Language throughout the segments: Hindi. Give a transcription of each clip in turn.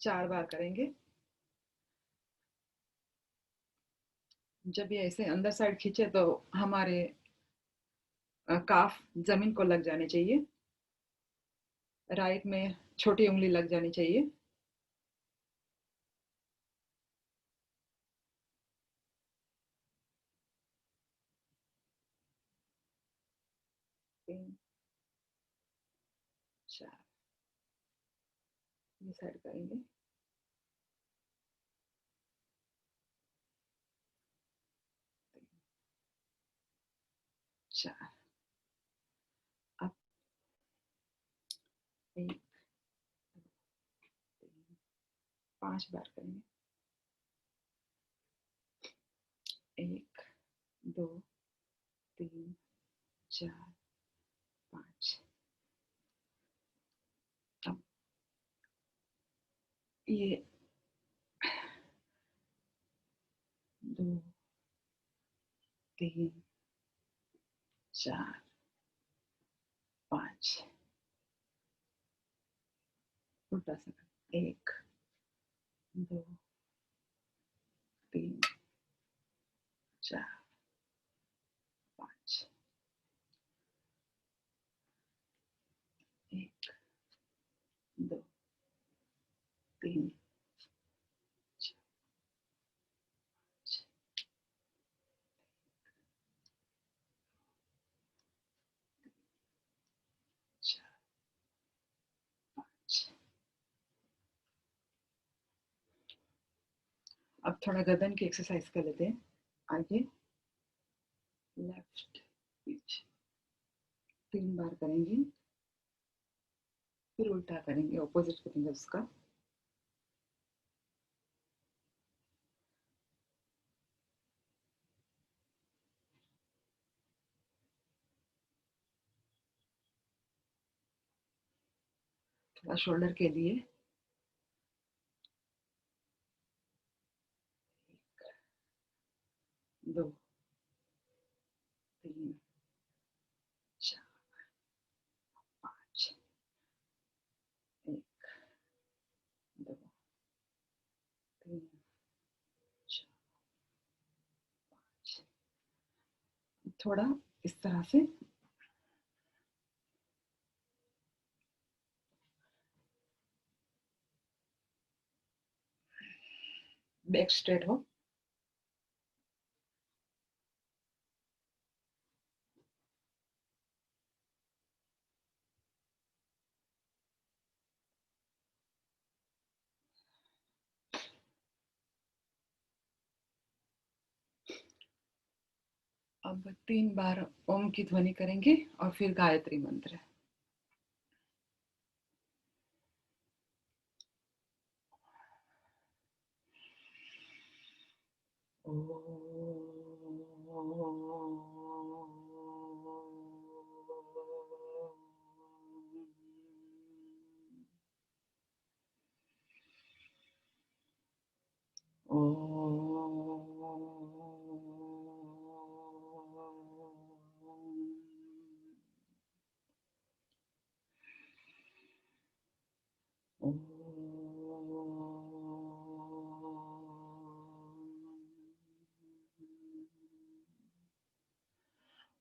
4 बार करेंगे। जब ये ऐसे अंदर साइड खींचे तो हमारे काफ जमीन को लग जाने चाहिए। राइट में छोटी उंगली लग जानी चाहिए। तीन, चार, ये साइड करेंगे। चार। अब 1, 5 बार करेंगे। 1, 2, 3, 4, 5। अब ये 2, 3, 4, 5 उल्टा सा 1, 2, 3, 4, 5। 1, 2, 3, 4, 5। अब थोड़ा गर्दन की एक्सरसाइज कर लेते हैं। आगे लेफ्ट पीछे 3 बार करेंगे। फिर उल्टा करेंगे, ऑपोजिट करेंगे उसका। थोड़ा शोल्डर के लिए। 2, 3, 4, 5। 1, 2, 3, 4, 5। थोड़ा इस तरह से बैक स्ट्रेट हो। अब 3 बार ओम की ध्वनि करेंगे और फिर गायत्री मंत्र।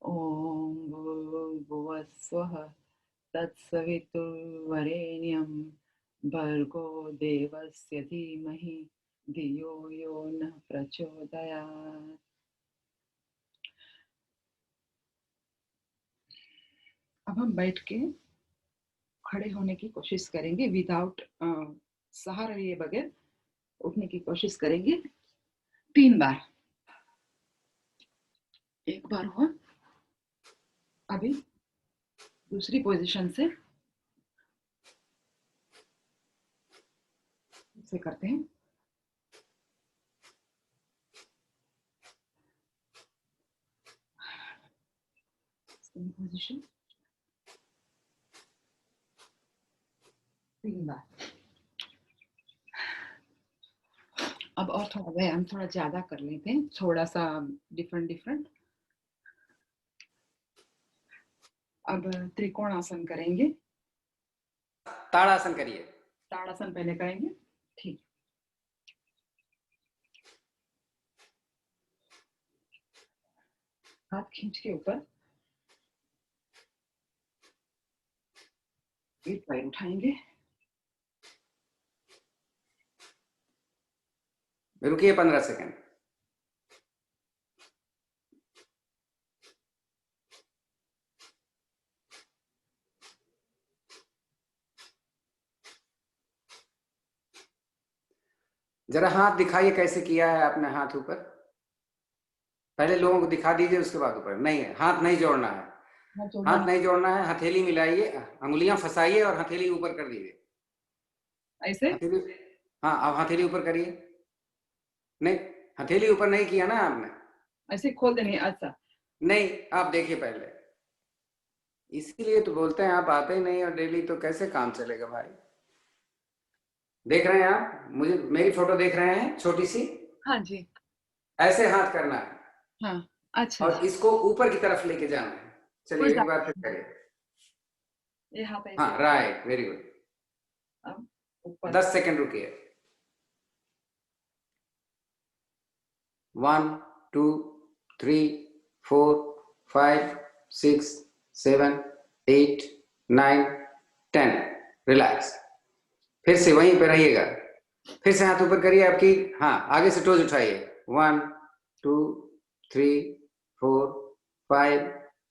ॐ भूर्भुवः स्वः तत्सवितुर्वरेण्यं भर्गो देवस्य धीमहि धियो यो नः प्रचोदयात्। अब हम बैठ के खड़े होने की कोशिश करेंगे विदाउट सहारा लिए बगैर उठने की कोशिश करेंगे 3 बार। 1 बार हुआ। अभी दूसरी पोजीशन से इसे करते हैं। पोजीशन 3 बार। अब और थोड़ा व्यायाम थोड़ा ज्यादा कर लेते हैं, थोड़ा सा डिफरेंट। अब त्रिकोण आसन करेंगे। ताड़ासन करिए। ताड़ासन पहले करेंगे, ठीक। हाथ खींच के ऊपर, एक पैर उठाएंगे, रुकिए 15 सेकंड। जरा हाथ दिखाइए कैसे किया है आपने हाथ ऊपर, पहले लोगों को दिखा दीजिए उसके बाद ऊपर। नहीं, हाथ नहीं जोड़ना है, हाथ नहीं जोड़ना है, हथेली मिलाइए, अंगुलियां फंसाइए और हथेली ऊपर कर दीजिए। ऐसे। हथेली, हाँ अब हथेली ऊपर करिए। नहीं, हथेली ऊपर नहीं किया ना आपने, ऐसे खोल देनी। अच्छा नहीं आप देखिए पहले, इसीलिए तो बोलते हैं आप आते ही नहीं और डेली, तो कैसे काम चलेगा भाई। देख रहे हैं आप मुझे, मेरी फोटो देख रहे हैं छोटी सी, हाँ जी। ऐसे हाथ करना है हाँ अच्छा और जी। इसको ऊपर की तरफ लेके जाना है। चलिए एक बार फिर करिए। ये हाथ ऐसे, हाँ राइट, वेरी गुड। अब ऊपर। 10 सेकंड रुकिए। 1 2 3 4 5 6 7 8 9 10। रिलैक्स। फिर से वहीं पे रहिएगा, फिर से हाथ ऊपर करिए आपकी, हाँ आगे से टोज उठाइए। 1 2 3 4 5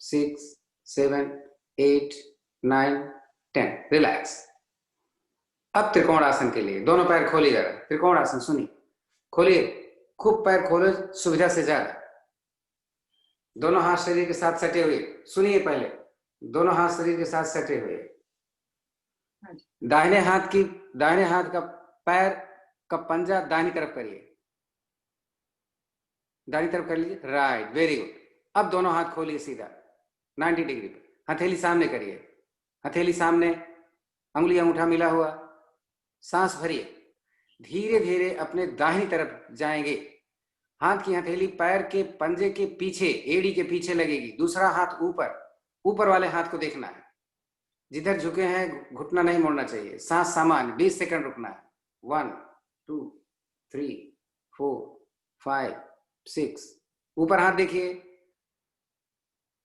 6 7 8 9 10। रिलैक्स। अब त्रिकोण आसन के लिए दोनों पैर खोलिए जरा, त्रिकोण आसन सुनिए, खोलिए, खूब पैर खोलो सुविधा से ज्यादा। दोनों हाथ शरीर के साथ सटे हुए, सुनिए पहले, दोनों हाथ शरीर के साथ सटे हुए। दाहिने हाथ का पैर का पंजा दाहिनी तरफ करिए, दाहिनी तरफ कर लीजिए, राइट वेरी गुड। अब दोनों हाथ खोलिए सीधा 90 डिग्री पे, हथेली सामने करिए, हथेली सामने, अंगुली अंगूठा मिला हुआ, सांस भरिए, धीरे धीरे अपने दाहिनी तरफ जाएंगे। हाथ की हथेली पैर के पंजे के पीछे, एड़ी के पीछे लगेगी, दूसरा हाथ ऊपर, ऊपर वाले हाथ को देखना है, जिधर झुके हैं घुटना नहीं मोड़ना चाहिए। सांस सामान्य, 20 सेकंड रुकना है। 1 2 3 4 5 6, ऊपर हाथ देखिए,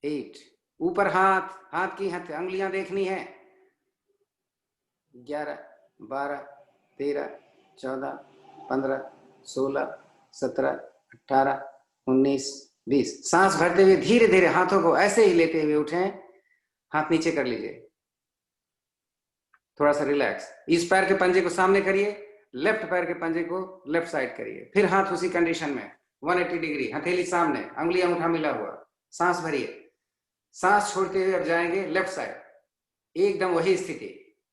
8, ऊपर हाथ, हाथ की अंगुलियां देखनी है, 11 12 13 14 15 16 17 18 19 20। सांस भरते हुए धीरे धीरे हाथों को ऐसे ही लेते हुए उठें, हाथ नीचे कर लीजिए, थोड़ा सा रिलैक्स। इस पैर के पंजे को सामने करिए, लेफ्ट पैर के पंजे को लेफ्ट साइड करिए, फिर हाथ उसी कंडीशन में 180 डिग्री, हथेली सामने, अंगुली अंगूठा मिला हुआ, सांस भरिए, सांस छोड़ते हुए अब जाएंगे लेफ्ट साइड, एकदम वही स्थिति,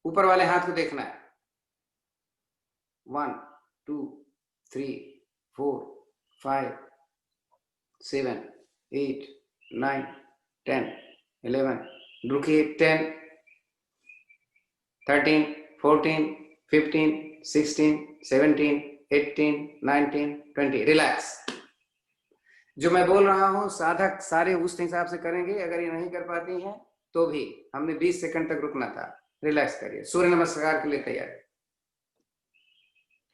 ऊपर वाले हाथ को देखना है। 1 2 3 4 5 7 8 9 10 11, रुकिए, 10 13 14 15 16 17 18 19 20। रिलैक्स। जो मैं बोल रहा हूं साधक सारे उस हिसाब से करेंगे, अगर ये नहीं कर पाती हैं तो भी हमने 20 सेकंड तक रुकना था। रिलैक्स करिए। सूर्य नमस्कार के लिए तैयार।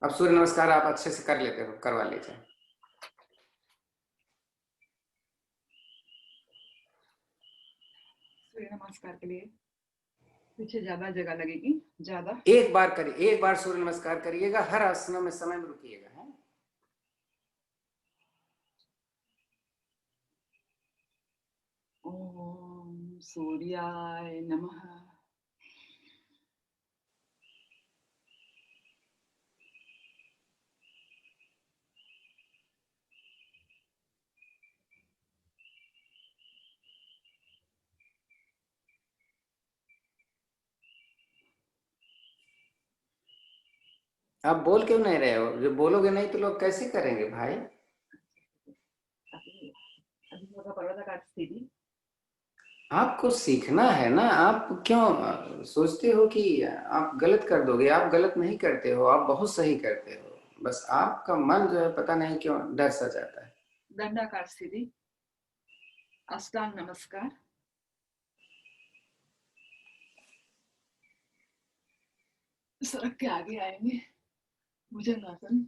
अब सूर्य नमस्कार आप अच्छे से कर लेते हो, करवा लीजिए। सूर्य नमस्कार के लिए पीछे ज्यादा जगह लगेगी, ज्यादा। एक बार करिए, एक बार सूर्य नमस्कार करिएगा, हर आसनों में समय में रुकिएगा। है ओम सूर्याय नमः। आप बोल क्यों नहीं रहे हो? जो बोलोगे नहीं तो लोग कैसे करेंगे भाई? आपको सीखना है ना, आप क्यों सोचते हो कि आप गलत कर दोगे? आप गलत नहीं करते हो, आप बहुत सही करते हो, बस आपका मन जो है पता नहीं क्यों डर सा जाता है। दंडाकार स्थिति, अष्टांग नमस्कार। सड़क के आगे आएंगे, भुजंगासन,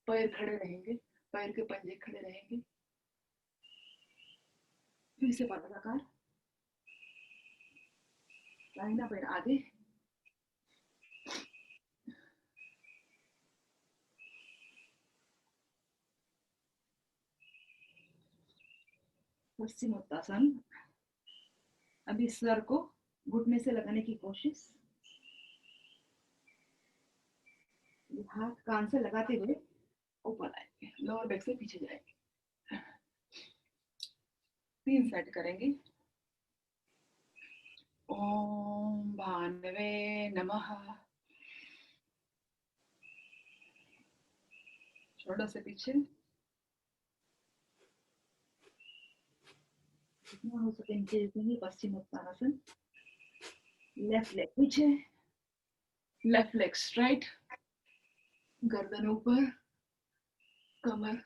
पैर खड़े रहेंगे, पैर के पंजे खड़े रहेंगे। फिर से पर्वताकार, दाहिना पैर आगे, पश्चिमोत्तासन। अभी सर को घुटने से लगाने की कोशिश, हाथ कान से लगाते हुए ऊपर आएंगे, लोअर बैक से पीछे जाएंगे। 3 सेट करेंगे। ओम भानवे नमः। शोल्डर से पीछे, जितना हो सके नीचे रखेंगे। पश्चिमोत्तानासन। लेफ्ट लेग पीछे, लेफ्ट लेग स्ट्राइट, गर्दन ऊपर, कमर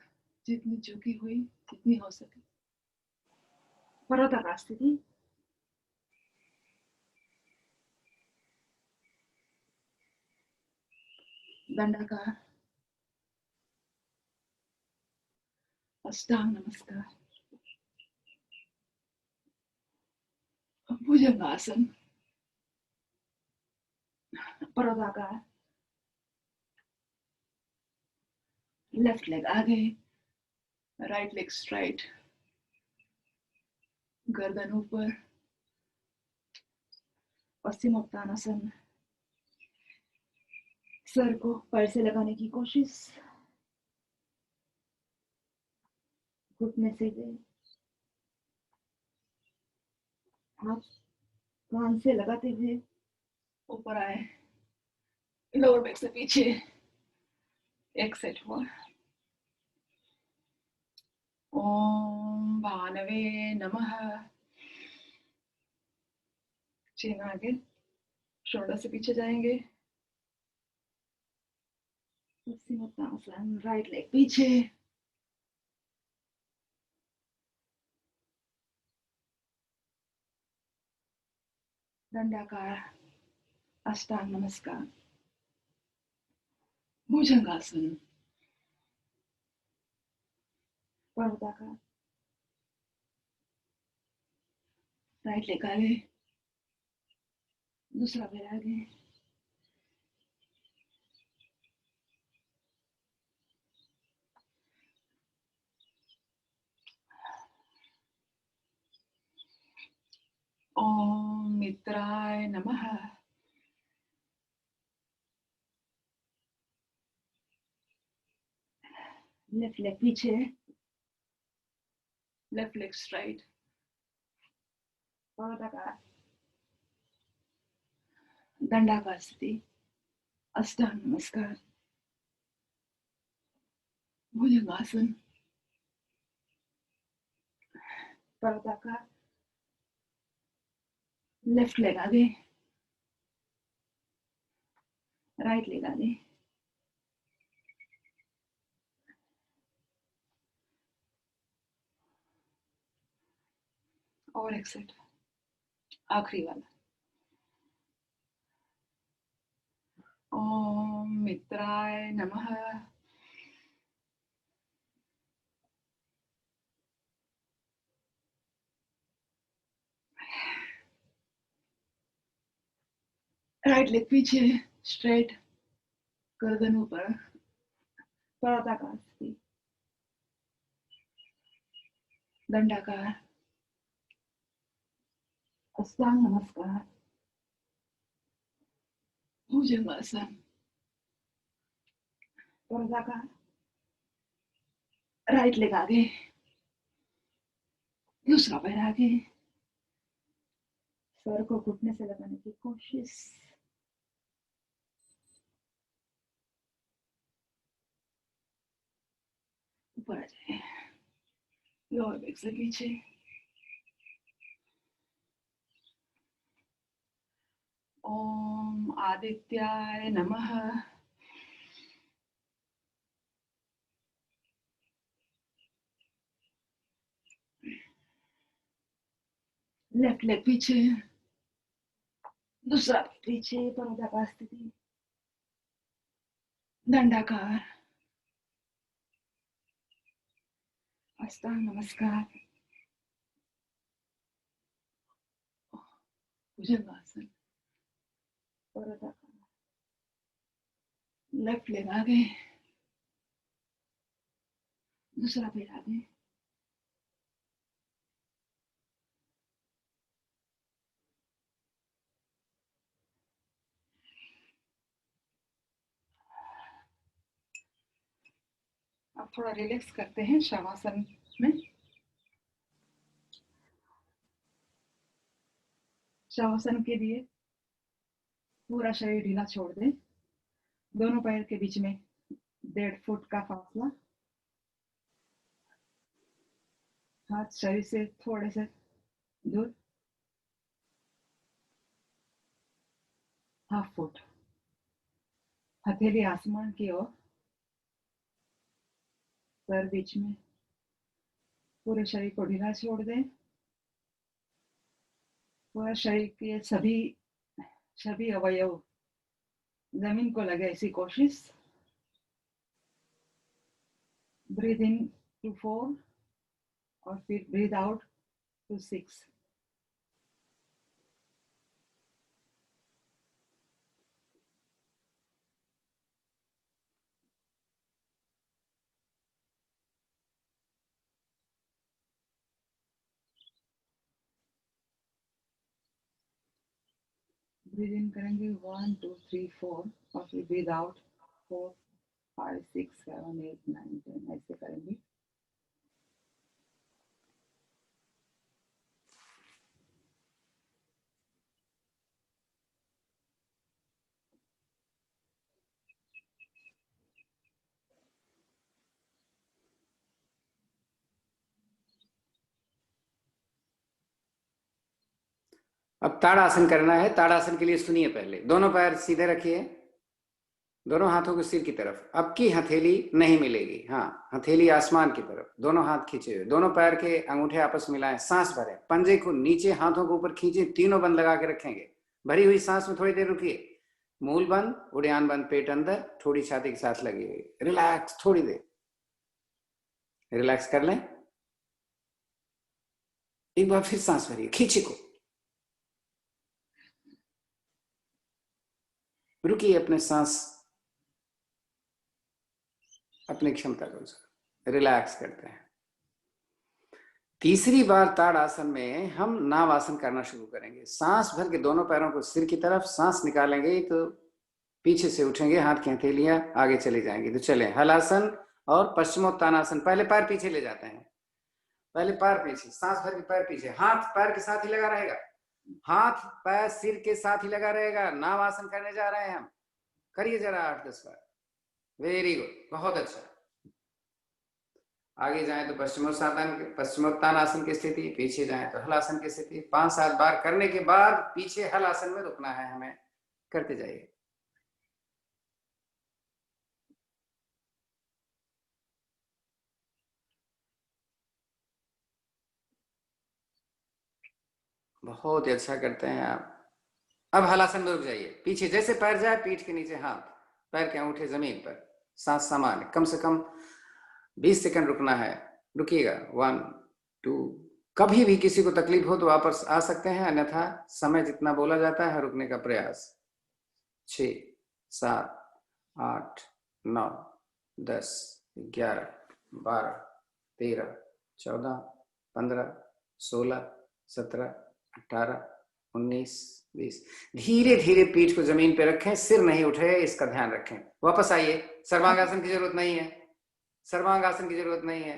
जितनी झुकी हुई जितनी हो सके। पर्वताकार स्थिति। दंडाकार, अष्टांग नमस्कार, भुजंगासन, पर्वताकार। लेफ्ट लेग आगे, राइट लेग स्ट्राइट, गर्दन ऊपर, पश्चिमोत्तानासन। सर को पैर से लगाने की कोशिश, घुटने से हाथ कान से लगाते हुए ऊपर आए, लोअर बैक से पीछे। एक सेट हुआ। ओम भानवे नमः। चीन आगे, शोल्डर से पीछे जाएंगे। पश्चिमोत्तानासन, राइट लेग पीछे, दंडाकार, अष्टांग नमस्कार, भुजंगासन, पर्वताकार। राइट लेग आगे, दूसरा पैर आगे, ओम मित्राय नमः। लेफ्ट लेग पीछे, लेफ्ट लेग स्ट्राइट, पर्वताकार, दंडाकार स्थिति, अष्टांग नमस्कार, भुजंगासन, पर्वताकार। लेफ्ट लेग आगे, राइट लेग आगे, और एक सेट, आखिरी वाला। ओम मित्राय नमः। राइट लेग पीछे, स्ट्रेट, गर्दन ऊपर, पर्वताकार स्थिति, दंडाकार, अष्टांग नमस्कार, भुजंगासन, पर्वताकार। राइट लेग आगे, दूसरा पैर आगे, सर को घुटने से लगाने की कोशिश, ऊपर आ जाए, लोअर बैक से पीछे। ओम आदित्याय नमः। लेफ्ट लेग पीछे, दूसरा पीछे, पर्वताकार स्थिति, दंडाकार, अष्टांग नमस्कार, भुजंगासन, परत आकार, लेफ्ट लेग आगे, दूसरा पैर आगे, अब थोड़ा रिलैक्स करते हैं शवासन में। शवासन के लिए पूरा शरीर ढीला छोड़ दें, दोनों पैर के बीच में 1.5 फुट का फासला, हाथ शरीर से थोड़े से दूर, 1/2 फुट, हथेली आसमान की ओर, सर बीच में, पूरे शरीर को ढीला छोड़ दें, पूरा शरीर के सभी अवयव जमीन को लगे ऐसी कोशिश। ब्रीथ इन टू 4 और फिर ब्रीथ आउट टू 6। ब्रीथ इन करेंगे 1 2 3 4 और फिर ब्रीथ आउट 4 5 6 7 8 9 10 ऐसे करेंगे। अब ताड़ासन करना है। ताड़ासन के लिए सुनिए, पहले दोनों पैर सीधे रखिए, दोनों हाथों को सिर की तरफ। अब की हथेली नहीं मिलेगी, हाँ, हथेली आसमान की तरफ, दोनों हाथ खींचे हुए, दोनों पैर के अंगूठे आपस में मिलाएं, सांस भरें, पंजे को नीचे, हाथों को ऊपर खींचे, तीनों बंद लगा के रखेंगे। भरी हुई सांस में थोड़ी देर रुकिए। मूल बंद, उड़ान बंद, पेट अंदर, थोड़ी छाती के साथ लगी हुई, रिलैक्स, थोड़ी देर रिलैक्स कर लें। एक बार फिर सांस भरिए, खींचे को, रुकिए, अपने सांस अपनी क्षमता के अनुसार रिलैक्स करते हैं। तीसरी बार ताड़ासन में हम नावासन करना शुरू करेंगे। सांस भर के दोनों पैरों को सिर की तरफ, सांस निकालेंगे तो पीछे से उठेंगे, हाथ की हथेलियां आगे चली जाएंगी। तो चलें, हलासन और पश्चिमोत्तानासन। पहले पैर पीछे ले जाते हैं, पहले पैर पीछे, सांस भर के पैर पीछे, हाथ पैर के साथ ही लगा रहेगा, हाथ पैर सिर के साथ ही लगा रहेगा। नावासन करने जा रहे हैं हम, करिए जरा 8-10 बार। वेरी गुड, बहुत अच्छा। आगे जाएं तो पश्चिमोत्तानासन की स्थिति, पीछे जाएं तो हलासन की स्थिति। 5-7 बार करने के बाद पीछे हलासन में रुकना है हमें, करते जाइए। बहुत ही अच्छा करते हैं आप। अब हलासन में रुक जाइए, पीछे जैसे पैर जाए, पीठ के नीचे हाथ, पैर के अंगूठे जमीन पर, सांस सामान्य, कम से कम 20 सेकंड रुकना है। रुकिएगा, 1 2। कभी भी किसी को तकलीफ हो तो वापस आ सकते हैं, अन्यथा समय जितना बोला जाता है रुकने का प्रयास। 6 7 8 9 10 11 12 13 14 15 16 17 18 19 20। धीरे धीरे पीठ को जमीन पे रखें, सिर नहीं उठे, इसका ध्यान रखें। वापस आइए, सर्वांगासन की जरूरत नहीं है, सर्वांगासन की जरूरत नहीं है।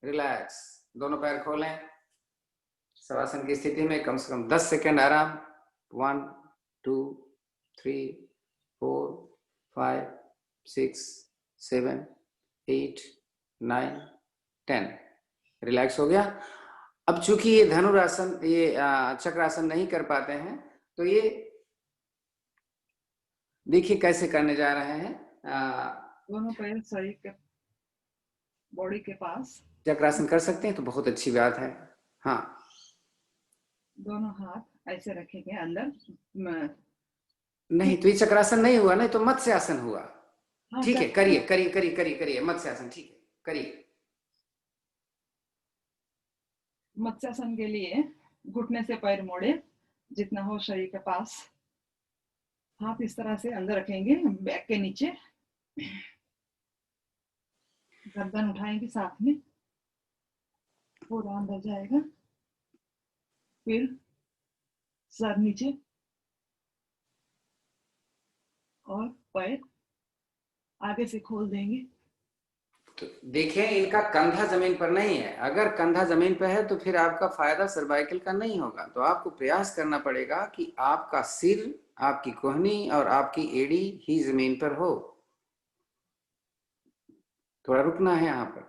रिलैक्स, दोनों पैर खोलें, शवासन की स्थिति में कम से कम 10 सेकंड आराम। 1 2 3 4 5 6 7 8 9 10। रिलैक्स हो गया। अब चूंकि ये धनुरासन, ये चक्रासन नहीं कर पाते हैं, तो ये देखिए कैसे करने जा रहे हैं। दोनों पैर शरीर के बॉडी के पास, चक्रासन कर सकते हैं तो बहुत अच्छी बात है। हाँ, दोनों हाथ ऐसे रखेंगे अंदर। नहीं तो ये चक्रासन नहीं हुआ, नहीं तो मत्स्य आसन हुआ। हाँ ठीक है, कर। करिए करिए करिए करिए करिए मत्स्यासन, ठीक है करिए। मत्स्यासन के लिए घुटने से पैर मोड़े जितना हो शरीर के पास, हाथ इस तरह से अंदर रखेंगे बैक के नीचे, गर्दन उठाएंगे साथ में, पूरा अंदर जाएगा, फिर सर नीचे और पैर आगे से खोल देंगे। तो देखिए इनका कंधा जमीन पर नहीं है, अगर कंधा जमीन पर है तो फिर आपका फायदा सर्वाइकल का नहीं होगा। तो आपको प्रयास करना पड़ेगा कि आपका सिर, आपकी कोहनी और आपकी एड़ी ही जमीन पर हो। थोड़ा रुकना है यहाँ पर।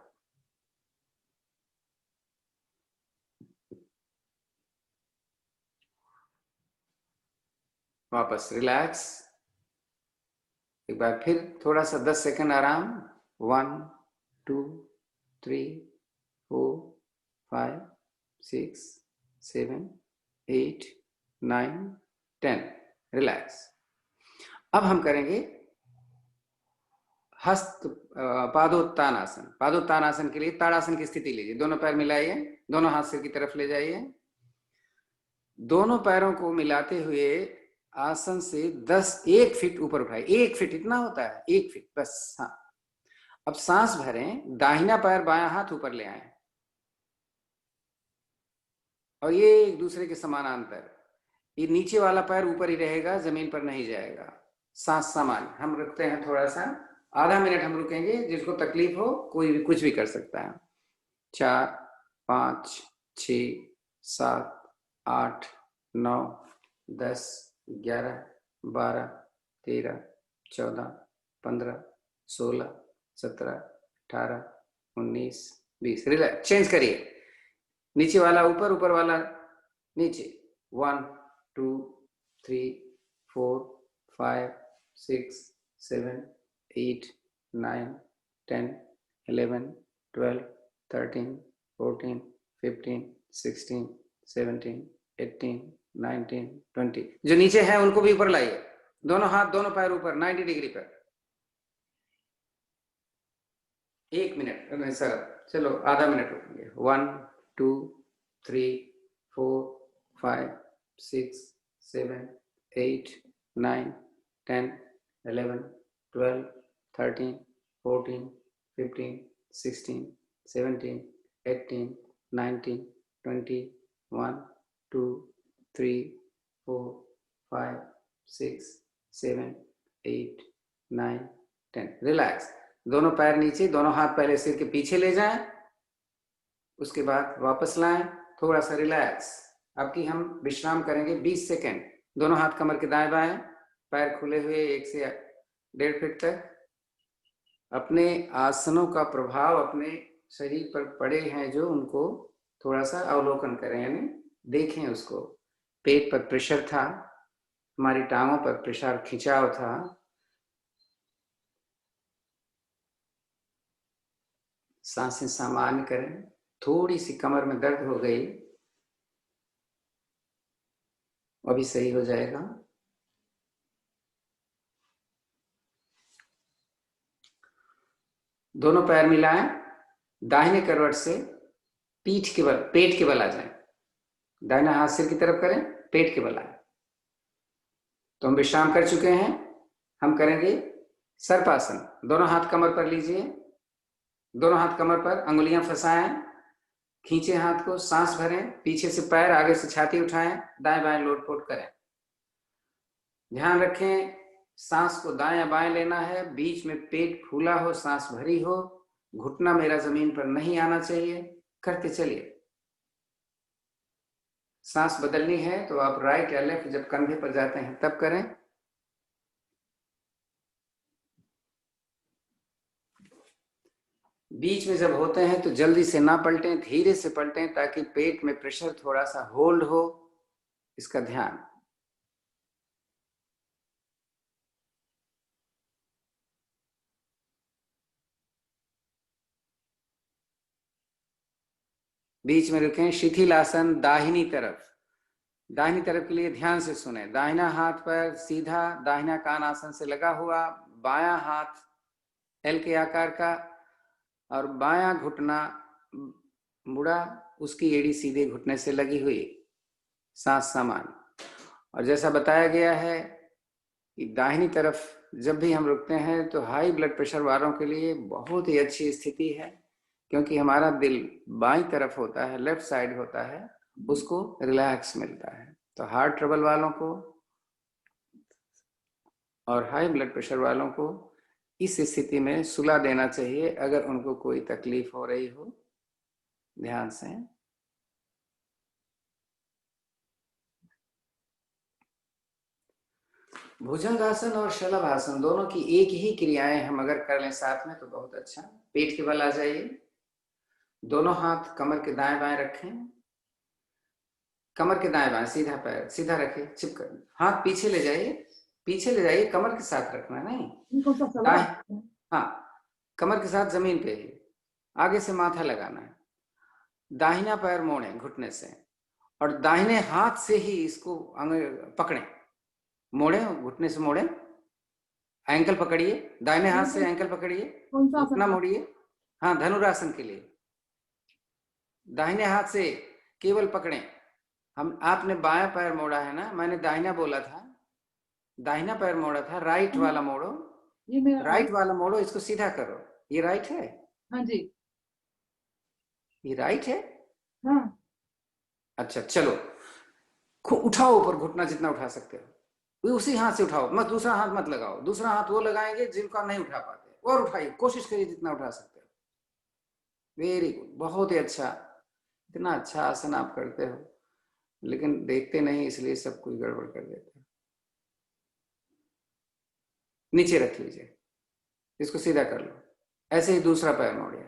वापस रिलैक्स, एक बार फिर थोड़ा सा 10 सेकंड आराम। 1 2 3 4 5 6 7 8 9 10, रिलैक्स। अब हम करेंगे हस्त पादोत्तानासन। पादोत्तानासन के लिए ताड़ासन की स्थिति लीजिए, दोनों पैर मिलाइए, दोनों हाथ सिर की तरफ ले जाइए, दोनों पैरों को मिलाते हुए आसन से 1 फीट ऊपर उठाइए। 1 फीट इतना होता है, 1 फीट बस। हाँ, अब सांस भरें, दाहिना पैर बायां हाथ ऊपर ले आए और ये एक दूसरे के समानांतर। ये नीचे वाला पैर ऊपर ही रहेगा, जमीन पर नहीं जाएगा। सांस सामान्य। हम रुकते हैं थोड़ा सा, आधा मिनट हम रुकेंगे, जिसको तकलीफ हो कोई भी कुछ भी कर सकता है। 4 5 6 7 8 9 10 11 12 13 14 15 16 17 18 19 20। रिलैक्स, चेंज करिए, नीचे वाला ऊपर, ऊपर वाला नीचे। 1 2 3 4 5 6 7 8 9 10 11 12 13 14 15 16 17 18 19 20। जो नीचे है उनको भी ऊपर लाइए, दोनों हाथ दोनों पैर ऊपर 90 डिग्री पर। 1 मिनट सर, चलो आधा मिनट रुकेंगे। 1 2 3 4 5 6 7 8 9 10 11 12 13 14 15 16 17 18 19 20 1 2 3 4 5 6 7 8 9 10। रिलैक्स, दोनों पैर नीचे, दोनों हाथ पहले सिर के पीछे ले जाएं, उसके बाद वापस लाएं, थोड़ा सा रिलैक्स। अब की हम विश्राम करेंगे 20 सेकेंड। दोनों हाथ कमर के दाएं बाएं, पैर खुले हुए 1 से 1.5 फीट तक। अपने आसनों का प्रभाव अपने शरीर पर पड़े हैं जो, उनको थोड़ा सा अवलोकन करें, यानी देखें उसको। पेट पर प्रेशर था, हमारी टांगों पर प्रेशर खिंचाव था, सांसें सामान्य करें। थोड़ी सी कमर में दर्द हो गई, अभी सही हो जाएगा। दोनों पैर मिलाएं, दाहिने करवट से पीठ के बल, पेट के बल आ जाएं। दाहिना हाथ सिर की तरफ करें, पेट के बल आए। तो हम विश्राम कर चुके हैं। हम करेंगे सर्पासन। दोनों हाथ कमर पर लीजिए, दोनों हाथ कमर पर, अंगुलियां फंसाएं, खींचे हाथ को, सांस भरें, पीछे से पैर, आगे से छाती उठाएं, दाएं बाएं लोटपोट करें। ध्यान रखें, सांस को दाएं या बाएं लेना है, बीच में पेट फूला हो, सांस भरी हो, घुटना मेरा जमीन पर नहीं आना चाहिए। करते चलिए। सांस बदलनी है तो आप राइट या लेफ्ट जब कंधे पर जाते हैं तब करें। बीच में जब होते हैं तो जल्दी से ना पलटें, धीरे से पलटें, ताकि पेट में प्रेशर थोड़ा सा होल्ड हो, इसका ध्यान। बीच में रुकें। शिथिलासन, दाहिनी तरफ। दाहिनी तरफ के लिए ध्यान से सुने। दाहिना हाथ पर सीधा दाहिना कान आसन से लगा हुआ, बायां हाथ एल के आकार का, और बायां घुटना मुड़ा, उसकी एड़ी सीधे घुटने से लगी हुई, सांस समान। और जैसा बताया गया है कि दाहिनी तरफ जब भी हम रुकते हैं तो हाई ब्लड प्रेशर वालों के लिए बहुत ही अच्छी स्थिति है, क्योंकि हमारा दिल बाईं तरफ होता है, लेफ्ट साइड होता है, उसको रिलैक्स मिलता है। तो हार्ट ट्रबल वालों को और हाई ब्लड प्रेशर वालों को इस स्थिति में सुला देना चाहिए अगर उनको कोई तकलीफ हो रही हो। ध्यान से। भुजंगासन और शलभासन दोनों की एक ही क्रियाएं हम अगर कर लें साथ में तो बहुत अच्छा। पेट के बल आ जाइए, दोनों हाथ कमर के दाएं बाएं रखें, कमर के दाएं बाएं, सीधा पैर सीधा रखें, चिपकर, हाथ पीछे ले जाइए, पीछे ले जाइए, कमर के साथ रखना नहीं, दाएं, हाँ, कमर के साथ जमीन पे ही, आगे से माथा लगाना है। दाहिना पैर मोड़े घुटने से, और दाहिने हाथ से ही इसको पकड़े, मोड़े, घुटने से मोड़े, एंकल पकड़िए, दाहिने हाथ से एंकल पकड़िए, घुटना मोड़िए। हाँ, धनुरासन के लिए दाहिने हाथ से केवल पकड़ें। हम, आपने बायां पैर मोड़ा है ना, मैंने दाहिना बोला था, दाहिना पैर मोड़ा था, राइट वाला मोड़ो, राइट वाला मोड़ो, इसको सीधा करो। ये राइट है? हाँ जी, ये राइट है। हाँ। अच्छा चलो, उठाओ ऊपर, घुटना जितना उठा सकते हो उसी हाथ से उठाओ, मत दूसरा हाथ मत लगाओ। दूसरा हाथ वो लगाएंगे जिनका नहीं उठा पाते, और उठाइए, कोशिश करिए जितना उठा सकते हो। वेरी गुड, बहुत ही अच्छा। इतना अच्छा आसन आप करते हो, लेकिन देखते नहीं इसलिए सब कुछ गड़बड़ कर देते हो। नीचे रख लीजिए, इसको सीधा कर लो, ऐसे ही दूसरा पैर मोड़िए,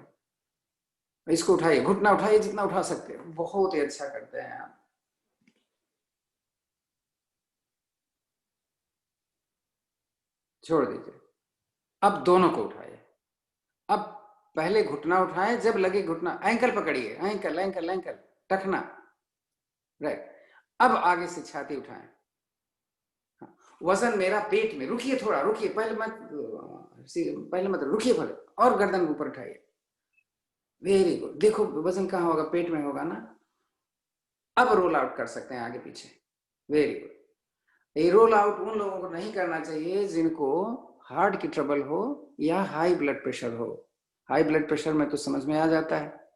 इसको उठाइए, घुटना उठाइए जितना उठा सकते हो। बहुत ही अच्छा करते हैं आप। छोड़ दीजिए। अब दोनों को उठाइए। अब पहले घुटना उठाएं, जब लगे घुटना, एंकल पकड़िए, एंकल एंकल एंकल, टखना, राइट। अब आगे से छाती उठाएं, वजन मेरा पेट में, रुकिए थोड़ा, रुकिए, पहले मत रुकिए, भले, और गर्दन ऊपर उठाइए। वेरी गुड, देखो वजन कहाँ होगा, पेट में होगा ना। अब रोल आउट कर सकते हैं आगे पीछे। Very good. ये रोल आउट उन लोगों को नहीं करना चाहिए जिनको हार्ट की ट्रबल हो या हाई ब्लड प्रेशर हो। हाई ब्लड प्रेशर में तो समझ में आ जाता है।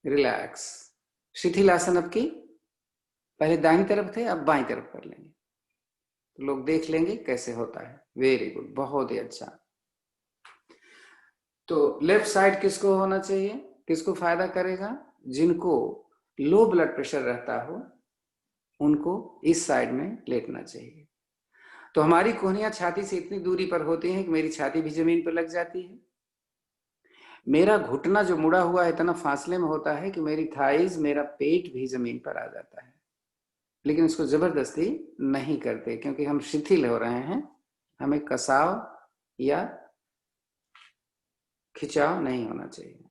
रिलैक्स, शिथिलासन अब की, पहले दाहिनी तरफ थे, अब बाईं तरफ कर लेंगे, तो लोग देख लेंगे कैसे होता है। वेरी गुड, बहुत ही अच्छा। तो लेफ्ट साइड किसको होना चाहिए, किसको फायदा करेगा? जिनको लो ब्लड प्रेशर रहता हो उनको इस साइड में लेटना चाहिए। तो हमारी कोहनियां छाती से इतनी दूरी पर होती हैं कि मेरी छाती भी जमीन पर लग जाती है। मेरा घुटना जो मुड़ा हुआ है इतना फासले में होता है कि मेरी थाइज, मेरा पेट भी जमीन पर आ जाता है। लेकिन इसको जबरदस्ती नहीं करते, क्योंकि हम शिथिल हो रहे हैं, हमें कसाव या खिंचाव नहीं होना चाहिए।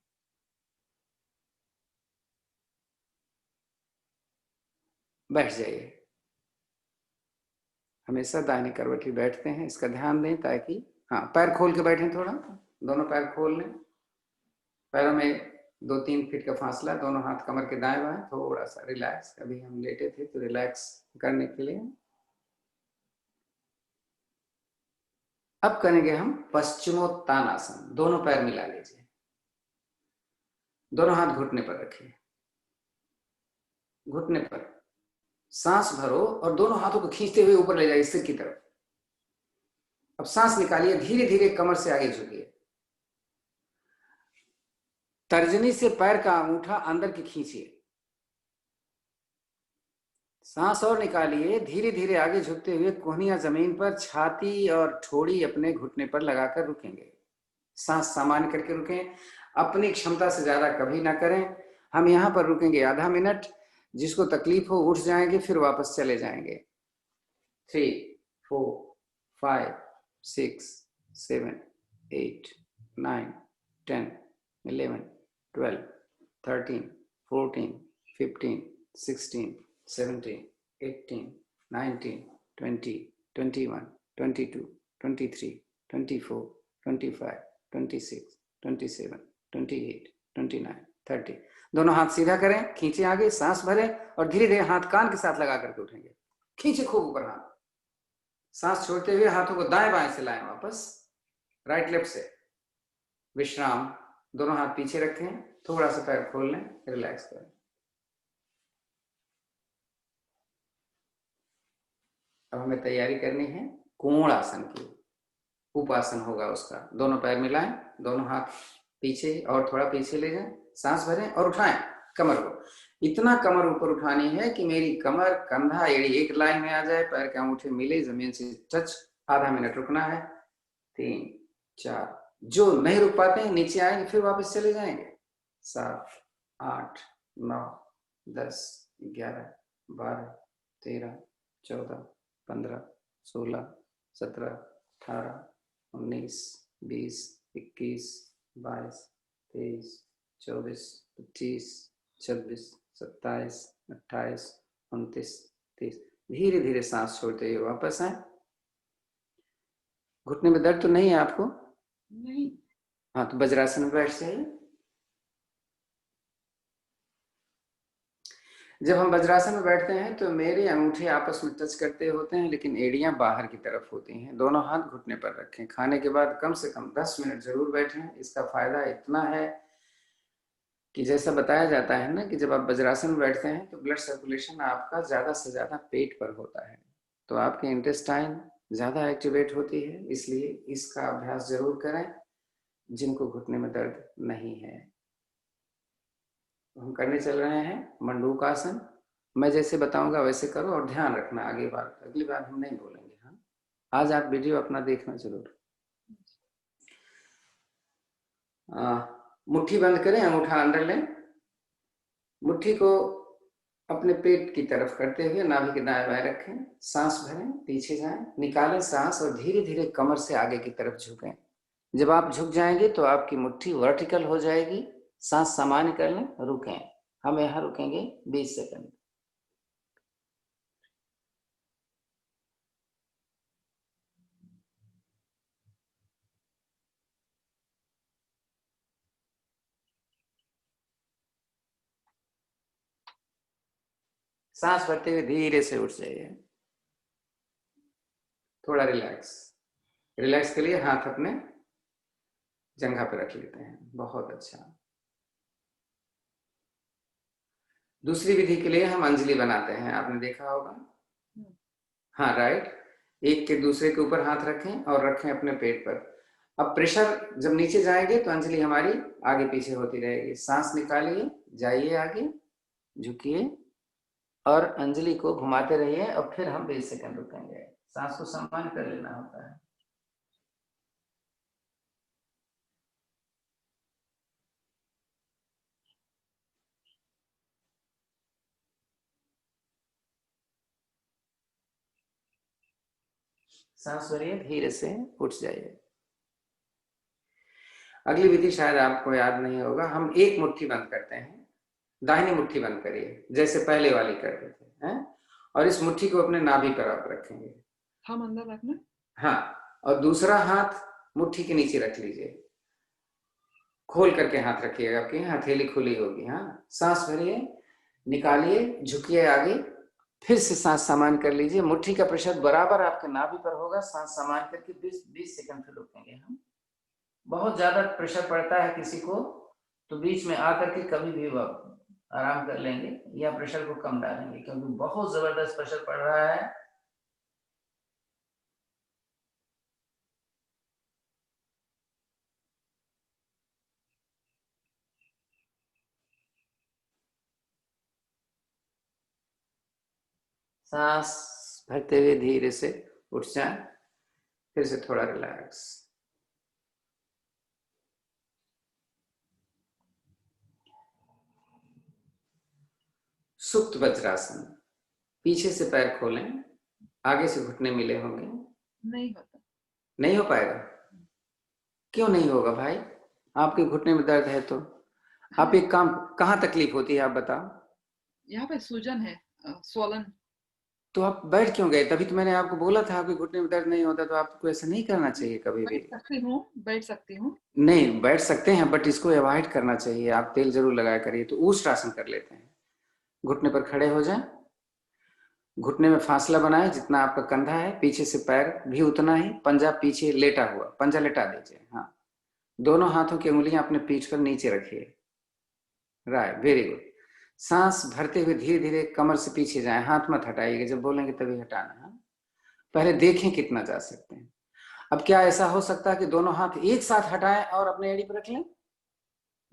बैठ जाइए, हमेशा दाहिने करवट ही बैठते हैं, इसका ध्यान दें, ताकि, हाँ, पैर खोल के बैठें, थोड़ा दोनों पैर खोल लें, पैरों में 2-3 फीट का फासला, दोनों हाथ कमर के दाएं बाएं, थोड़ा सा रिलैक्स। अभी हम लेटे थे तो रिलैक्स करने के लिए। अब करेंगे हम पश्चिमोत्तानासन। दोनों पैर मिला लीजिए, दोनों हाथ घुटने पर रखिए, घुटने पर सांस भरो और दोनों हाथों को खींचते हुए ऊपर ले जाइए सिर की तरफ। अब सांस निकालिए, धीरे धीरे कमर से आगे झुकिए, तर्जनी से पैर का अंगूठा अंदर की खींचिए, सांस और निकालिए, धीरे धीरे आगे झुकते हुए कोहनियां जमीन पर, छाती और ठोड़ी अपने घुटने पर लगाकर रुकेंगे। सांस सामान्य करके रुकें, अपनी क्षमता से ज्यादा कभी ना करें। हम यहां पर रुकेंगे आधा मिनट, जिसको तकलीफ हो उठ जाएंगे, फिर वापस चले जाएंगे। 3, 4, 5, 6, 7, 8, 9, 10, 11, 12, 13, 14, 15, 16, 17, 18, 19, 20, 21, 22, 23, 24, 25, 26, 27, 28, 29, 30। दोनों हाथ सीधा करें, खींचे आगे, सांस भरें और धीरे धीरे हाथ कान के साथ लगा करके उठेंगे। खींचे खूब ऊपर हाथ, सांस छोड़ते हुए हाथों को दाएं बाएं से लाएं वापस, राइट लेफ्ट से। विश्राम। दोनों हाथ पीछे रखें, थोड़ा सा पैर खोल लें, रिलैक्स करें। अब हमें तैयारी करनी है कोण आसन की, उपासन होगा उसका। दोनों पैर मिलाएं, दोनों हाथ पीछे और थोड़ा पीछे ले जाएं, सांस भरें और उठाएं कमर को। इतना कमर ऊपर उठानी है कि मेरी कमर, कंधा, एड़ी एक लाइन में आ जाए, पैर के अंगूठे मिले, जमीन से टच। आधा मिनट रुकना है। 3, 4। जो नहीं रुक पाते हैं नीचे आएंगे, फिर वापस चले जाएंगे। 7, 8, 9, 10, 11, 12, 13, 14, 15, 16, 17, 18, 19, 20, 21, 22, 23, 24, 25, 26, 27, 28, 29, 30। धीरे धीरे सांस छोड़ते हुए वापस आए। घुटने में दर्द तो नहीं है आपको? नहीं। हाँ, तो वज्रासन में बैठ जाइए। जब हम वज्रासन में बैठते हैं तो मेरे अंगूठे आपस में टच करते होते हैं, लेकिन एड़ियां बाहर की तरफ होती हैं। दोनों हाथ घुटने पर रखें। खाने के बाद कम से कम 10 मिनट जरूर बैठें। इसका फायदा इतना है कि जैसा बताया जाता है ना कि जब आप वज्रासन में बैठते हैं तो ब्लड सर्कुलेशन आपका ज्यादा से ज्यादा पेट पर होता है, तो आपके इंटेस्टाइन ज्यादा एक्टिवेट होती है। इसलिए इसका अभ्यास जरूर करें जिनको घुटने में दर्द नहीं है। हम करने चल रहे हैं मंडूक आसन। मैं जैसे बताऊंगा वैसे करो और ध्यान रखना, अगली बार हम नहीं बोलेंगे। हाँ, आज आप वीडियो अपना देखना जरूर। मुट्ठी बंद करें, अंगूठा अंदर लें, मुट्ठी को अपने पेट की तरफ करते हुए नाभि के दाएं बाएं रखें। सांस भरें, पीछे जाएं, निकालें सांस और धीरे धीरे कमर से आगे की तरफ झुकें। जब आप झुक जाएंगे तो आपकी मुट्ठी वर्टिकल हो जाएगी। सांस सामान्य कर लें, रुकें। हम यहाँ रुकेंगे 20 सेकंड। सांस भरते हुए धीरे से उठ जाइए। थोड़ा रिलैक्स। रिलैक्स के लिए हाथ अपने जंघा पर रख लेते हैं। बहुत अच्छा। दूसरी विधि के लिए हम अंजलि बनाते हैं, आपने देखा होगा। हाँ, राइट। एक के दूसरे के ऊपर हाथ रखें और रखें अपने पेट पर। अब प्रेशर जब नीचे जाएंगे तो अंजलि हमारी आगे पीछे होती रहेगी। सांस निकालिए, जाइए आगे, झुकिए और अंजलि को घुमाते रहिए और फिर हम 20 सेकंड रुकेंगे। सांस को सामान्य कर लेना होता है। सांस भरिए, धीरे से उठ जाइए। अगली विधि शायद आपको याद नहीं होगा। हम एक मुट्ठी बंद करते हैं, दाहिनी मुट्ठी बंद करिए जैसे पहले वाली करते थे, हैं? और इस मुट्ठी को अपने नाभि पर आप रखेंगे। हम अंदर रखना। हाँ, और दूसरा हाथ मुट्ठी के नीचे रख लीजिए। खोल करके हाथ रखिएगा, आपकी हथेली खुली होगी। हाँ, सांस भरिए, निकालिए, झुकिए आगे, फिर से सांस सामान्य कर लीजिए। मुट्ठी का प्रेशर बराबर आपके नाभि पर होगा। सांस सामान्य करके 20 सेकंड फिर रुकेंगे हम। बहुत ज्यादा प्रेशर पड़ता है किसी को तो बीच में आकर के कभी भी आराम कर लेंगे या प्रेशर को कम डालेंगे, क्योंकि बहुत जबरदस्त प्रेशर पड़ रहा है। सांस भरते हुए धीरे से उठ जाए, फिर से थोड़ा रिलैक्स। सुप्त वज्रासन। पीछे से पैर खोलें, आगे से घुटने मिले होंगे। नहीं होता। नहीं हो पाएगा? क्यों नहीं होगा भाई? आपके घुटने में दर्द है तो आप एक काम, कहाँ तकलीफ होती है आप बताओ? यहाँ पे सूजन है, स्वलन। तो आप बैठ क्यों गए? तभी तो मैंने आपको बोला था आपके घुटने में दर्द नहीं होता, तो आपको ऐसा नहीं करना चाहिए कभी भी। बैठ सकती हूँ। नहीं, बैठ सकते हैं, बट इसको अवॉइड करना चाहिए। आप तेल जरूर लगाया करिए। तो ऊष्ट आसन कर लेते हैं। घुटने पर खड़े हो जाएं, घुटने में फासला बनाएं जितना आपका कंधा है, पीछे से पैर भी उतना ही, पंजा पीछे लेटा हुआ, पंजा लेटा दीजिए। हाँ, दोनों हाथों की उंगलियां अपने पीठ पर नीचे रखिए। Right, very good. सांस भरते हुए धीरे धीरे कमर से पीछे जाएं, हाथ मत हटाइएगा, जब बोलेंगे तभी हटाना है। पहले देखें कितना जा सकते हैं। अब क्या ऐसा हो सकता है कि दोनों हाथ एक साथ हटाएं और अपने एड़ी पर रख लें?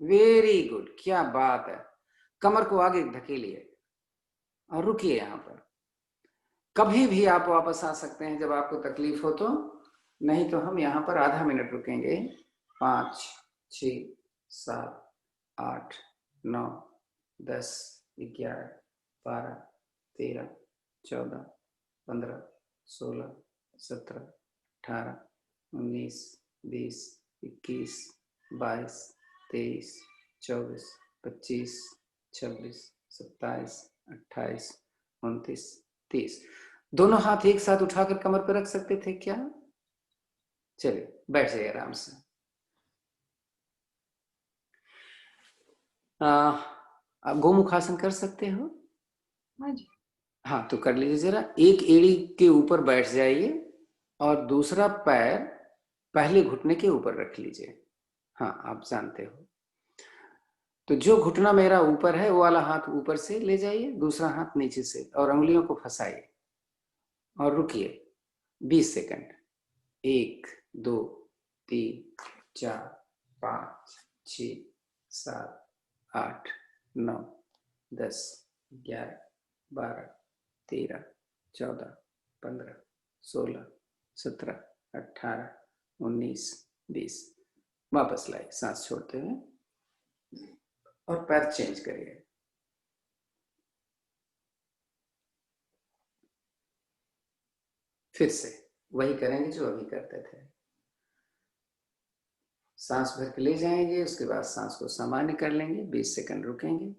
वेरी गुड, क्या बात है। कमर को आगे धकेलिए और रुकिए यहां पर। कभी भी आप वापस आ सकते हैं जब आपको तकलीफ हो तो, नहीं तो हम यहां पर आधा मिनट रुकेंगे। 5, 6, 7, 8, 9, 10, 11, 12, 13, 14, 15, 16, 17, 18, 19, 20, 21, 22, 23, 24, 25, 26, 27, 28, 29, 30। दोनों हाथ एक साथ उठाकर कमर पर रख सकते थे क्या? चलिए बैठ जाइए आराम से। आप गोमुखासन कर सकते हो? हाँ जी। हाँ, तो कर लीजिए जरा। एक एड़ी के ऊपर बैठ जाइए और दूसरा पैर पहले घुटने के ऊपर रख लीजिए। हाँ, आप जानते हो। तो जो घुटना मेरा ऊपर है वो वाला हाथ ऊपर से ले जाइए, दूसरा हाथ नीचे से, और उंगलियों को फंसाइए और रुकिए 20 सेकंड। 1, 2, 3, 4, 5, 6, 7, 8, 9, 10, 11, 12, 13, 14, 15, 16, 17, 18, 19, 20। वापस लाइए सांस छोड़ते हुए और पैर चेंज करिए। फिर से वही करेंगे जो अभी करते थे। सांस भर के ले जाएंगे, उसके बाद सांस को सामान्य कर लेंगे, 20 सेकंड रुकेंगे।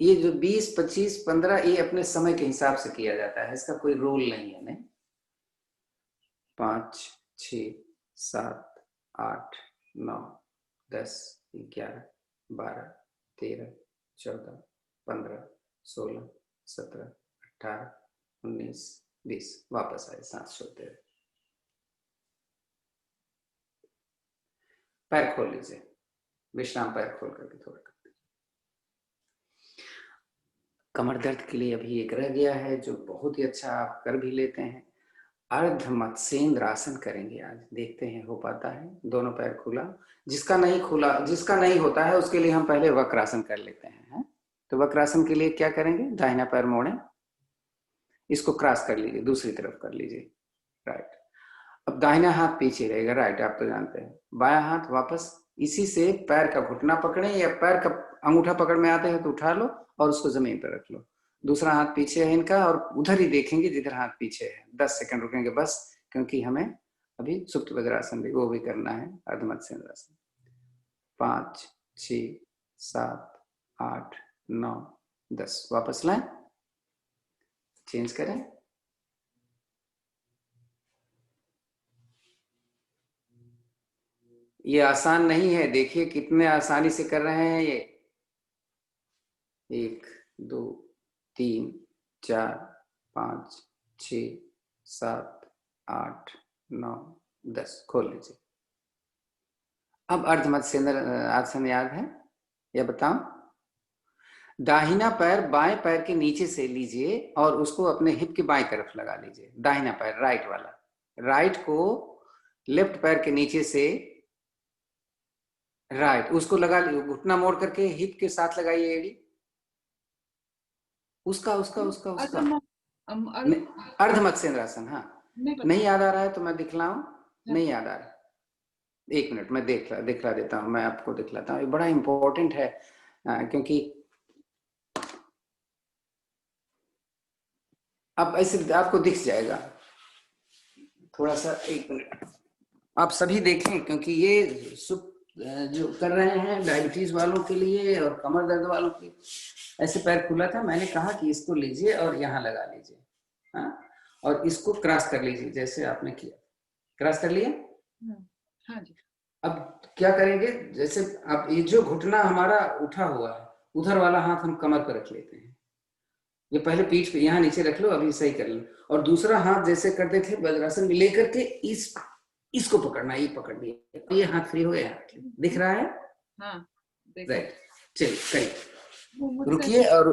ये जो 20, 25, 15 ये अपने समय के हिसाब से किया जाता है, इसका कोई रूल नहीं है। नहीं, 5, 6, 7, 8, 9, 10, 11, 12, 13, 14, 15, 16, 17, 18, 19, 20। वापस आए सांस छोड़ते हुए। पैर खोल लीजिए, विश्राम पैर खोल करके थोड़ा। कमर दर्द के लिए अभी एक रह गया है जो बहुत ही अच्छा आप कर भी लेते हैं। अर्ध मत्स्येंद्र आसन करेंगे आज, देखते हैं हो पाता है। दोनों पैर खुला, जिसका नहीं होता है उसके लिए हम पहले वक्रासन कर लेते हैं, है? तो वक्रासन के लिए क्या करेंगे? दाहिना पैर मोड़े, इसको क्रॉस कर लीजिए, दूसरी तरफ कर लीजिए। राइट। अब दाहिना हाथ पीछे रहेगा, राइट, आप तो जानते हैं। बायां हाथ वापस इसी से पैर का घुटना पकड़े, या पैर का अंगूठा पकड़ में आते हैं तो उठा लो और उसको जमीन पर रख लो। दूसरा हाथ पीछे है इनका और उधर ही देखेंगे जिधर हाथ पीछे है। 10 सेकंड रुकेंगे बस, क्योंकि हमें अभी सुप्त वज्रासन भी वो भी करना है, अर्धमत्स्येंद्रासन। 5, 6, 7, 8, 9, 10। वापस लाएं, चेंज करें। ये आसान नहीं है, देखिए कितने आसानी से कर रहे हैं ये। 1, 2, 3, 4, 5, 6, 7, 8, 9, 10। खोल लीजिए। अब अर्धमत्स्येंद्र आसन याद है या बताऊं? दाहिना पैर बाएं पैर के नीचे से लीजिए और उसको अपने हिप के बाएं तरफ लगा लीजिए। दाहिना पैर, राइट वाला, राइट को लेफ्ट पैर के नीचे से, राइट, उसको लगा लीजिए। घुटना मोड़ करके हिप के साथ लगाइए एड़ी। उसका उसका उसका उसका अर्धमत्स्येंद्रासन। हाँ, नहीं याद आ रहा है तो मैं दिखलाऊं? नहीं याद आ रहा, 1 मिनट मैं दिखला देता हूं। मैं आपको दिखलाता हूँ, ये बड़ा इंपॉर्टेंट है क्योंकि अब ऐसे आपको दिख जाएगा। थोड़ा सा 1 मिनट आप सभी देखें, क्योंकि ये जो कर रहे हैं डायबिटीज वालों के लिए और कमर दर्द वालों के। ऐसे पैर खुला था, मैंने कहा कि इसको लीजिए और यहाँ लगा लीजिए। हाँ, और इसको क्रॉस कर लीजिए जैसे आपने किया। क्रॉस कर लिया? हाँ जी। अब क्या करेंगे, जैसे अब ये जो घुटना हमारा उठा हुआ है, उधर वाला हाथ हम कमर पर रख लेते हैं। ये पहले पीठ पे यहाँ नीचे रख लो, अभी सही कर लो। और दूसरा हाथ जैसे करते थे वज्रासन में, लेकर के इसको पकड़ना, ये पकड़ लिया, ये हाथ फ्री हो गया। दिख रहा है? हाँ, राइट, चलिए करिए। वो मुझसे रुकिए और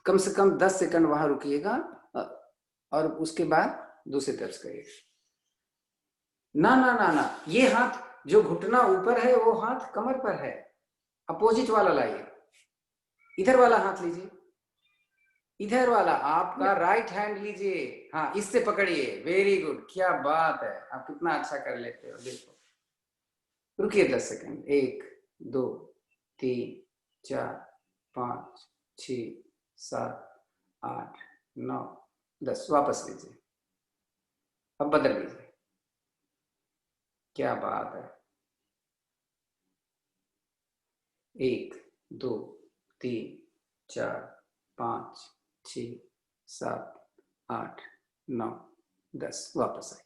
कम से कम 10 सेकंड वहां रुकिएगा, और उसके बाद दूसरी तरफ से करिए। ना ना ना ना, ये हाथ जो घुटना ऊपर है वो हाथ कमर पर है, अपोजिट वाला लाइए। इधर वाला हाथ लीजिए, इधर वाला आपका राइट हैंड लीजिए। हाँ, इससे पकड़िए, वेरी गुड, क्या बात है, आप कितना अच्छा कर लेते हो। देखो, रुकिए 10 सेकंड, 1 2 3 4 5 6 7 8 9 10, वापस लीजिए, अब बदल लीजिए, क्या बात है। 1 2 3 4 5 6 7 8 9 10, वापस आए।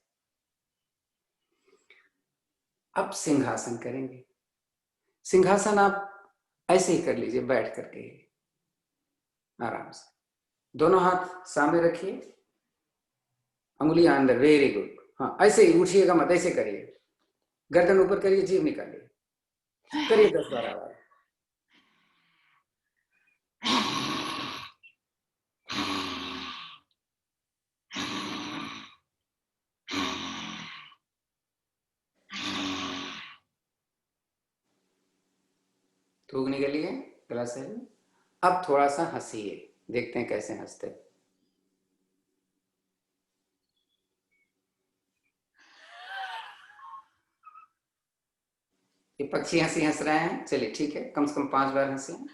अब सिंहासन करेंगे। सिंहासन आप ऐसे ही कर लीजिए, बैठ करके आराम से, दोनों हाथ सामने रखिए, अंगुलियां अंदर, वेरी गुड। हाँ, ऐसे ही उठिएगा मत, ऐसे करिए, गर्दन ऊपर करिए, जीभ निकालिए, करिए 10 बार आवाज। थूक निकलिए गला से। अब थोड़ा सा हंसिए, देखते हैं कैसे हंसते। ये पक्षी हंसी हंस रहे हैं, चलिए ठीक है, कम से कम 5 बार हंसिए।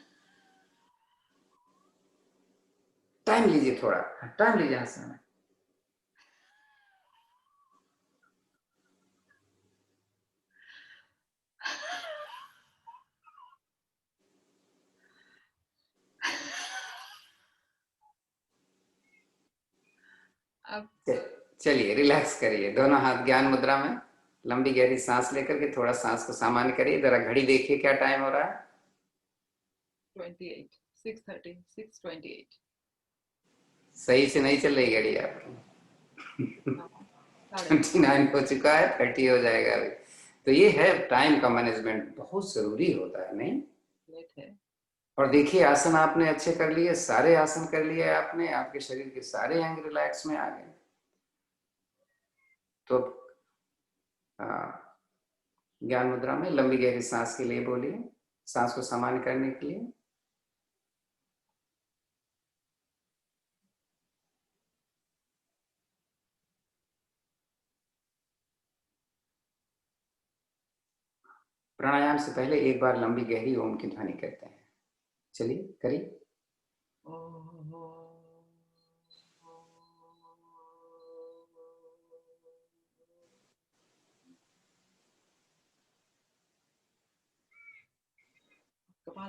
टाइम लीजिए, थोड़ा टाइम लीजिए हंसने में। अब चलिए रिलैक्स करिए, दोनों हाथ ज्ञान मुद्रा में, लंबी गहरी सांस लेकर के थोड़ा सांस को सामान्य करिए। जरा घड़ी देखिए क्या टाइम हो रहा है। 28, 6:30, 6:28। सही से नहीं चल रही घड़ी आपकी। हाँ, साढ़े 29 हो चुका है, 30 हो जाएगा अभी। तो ये है टाइम का मैनेजमेंट, बहुत जरूरी होता है, नहीं? लेट है। और देखिए, आसन आपने अच्छे कर लिए, सारे आसन कर लिए आपने, आपके शरीर के सारे अंग रिलैक्स में आ गए। तो ज्ञान मुद्रा में लंबी गहरी सांस के लिए बोलिए, सांस को सामान्य करने के लिए। प्राणायाम से पहले एक बार लंबी गहरी ओम की ध्वनि कहते हैं। चलिए करिए।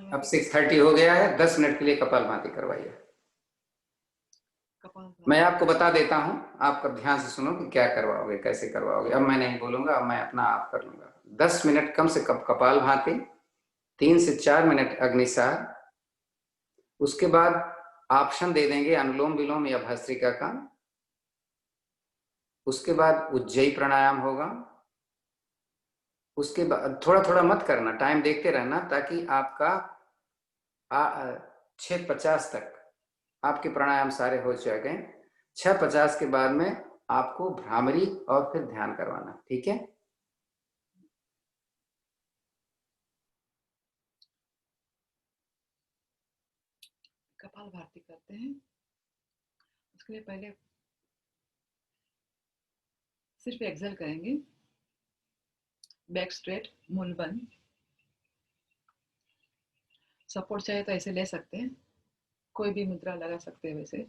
अब कपालभाति 6:30 हो गया है, 10 मिनट के लिए कपालभाति करवाइए। मैं आपको बता देता हूं, आप कब ध्यान से सुनो कि क्या करवाओगे, कैसे करवाओगे। अब मैं नहीं बोलूंगा, अब मैं अपना आप कर लूंगा। 10 मिनट कम से कम कपालभाति, 3 से 4 मिनट अग्निसार, उसके बाद ऑप्शन दे देंगे अनुलोम विलोम या भस्त्रिका का। उसके बाद उज्जयी प्राणायाम होगा। उसके बाद थोड़ा थोड़ा मत करना, टाइम देखते रहना, ताकि आपका 6:50 तक आपके प्राणायाम सारे हो जाएंगे। 6:50 के बाद में आपको भ्रामरी और फिर ध्यान करवाना, ठीक है? कपालभाति करते हैं। उसके लिए पहले सिर्फ एक्सेल करेंगे, बैक स्ट्रेट, मूल बंद। सपोर्ट चाहिए तो ऐसे ले सकते हैं, कोई भी मुद्रा लगा सकते हैं वैसे।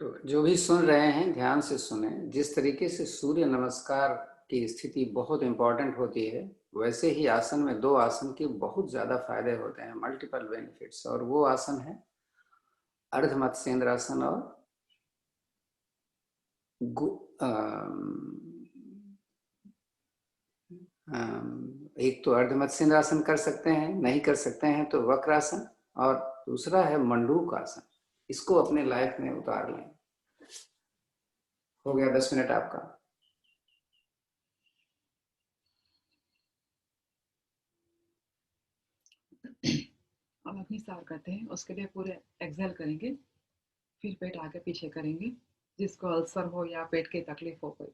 तो जो भी सुन रहे हैं ध्यान से सुने। जिस तरीके से सूर्य नमस्कार की स्थिति बहुत इंपॉर्टेंट होती है, वैसे ही आसन में दो आसन के बहुत ज़्यादा फायदे होते हैं, मल्टीपल बेनिफिट्स। और वो आसन है अर्ध मत्स्येंद्रासन और एक तो अर्ध मत्स्येंद्रासन कर सकते हैं, नहीं कर सकते हैं तो वक्रासन, और दूसरा है मंडूक आसन। इसको अपने लाइफ में उतार लें। हो गया 10 मिनट आपका। अब अपनी सार करते हैं, उसके लिए पूरे एक्सेल करेंगे, फिर पेट आगे पीछे करेंगे। जिसको अल्सर हो या पेट की तकलीफ हो, कोई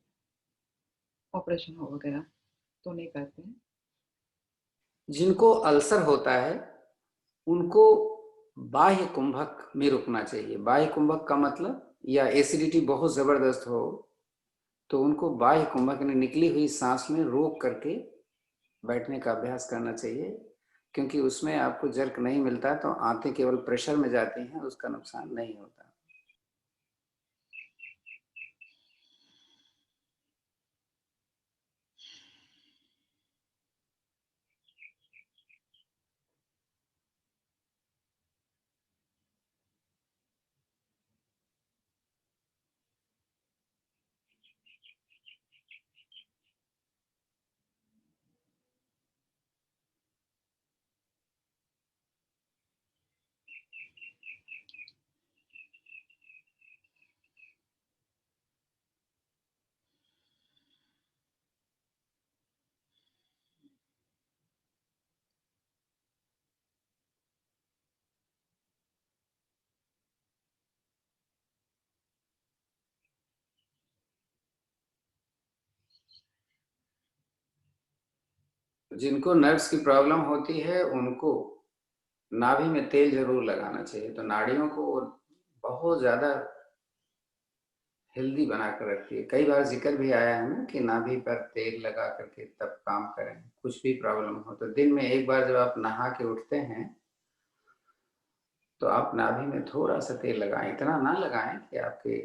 ऑपरेशन हो वगैरह, तो नहीं करते हैं। जिनको अल्सर होता है उनको बाह्य कुंभक में रुकना चाहिए। बाह्य कुंभक का मतलब, या एसिडिटी बहुत जबरदस्त हो तो उनको बाह्य कुंभक में निकली हुई सांस में रोक करके बैठने का अभ्यास करना चाहिए, क्योंकि उसमें आपको जर्क नहीं मिलता तो आंतें केवल प्रेशर में जाती हैं, उसका नुकसान नहीं होता। जिनको नर्व्स की प्रॉब्लम होती है उनको नाभि में तेल जरूर लगाना चाहिए, तो नाड़ियों को बहुत ज्यादा हेल्दी बना कर रखती है। कई बार जिक्र भी आया है ना कि नाभि पर तेल लगा करके तब काम करें, कुछ भी प्रॉब्लम हो तो। दिन में एक बार जब आप नहा के उठते हैं तो आप नाभि में थोड़ा सा तेल लगाएं, इतना ना लगाएं कि आपके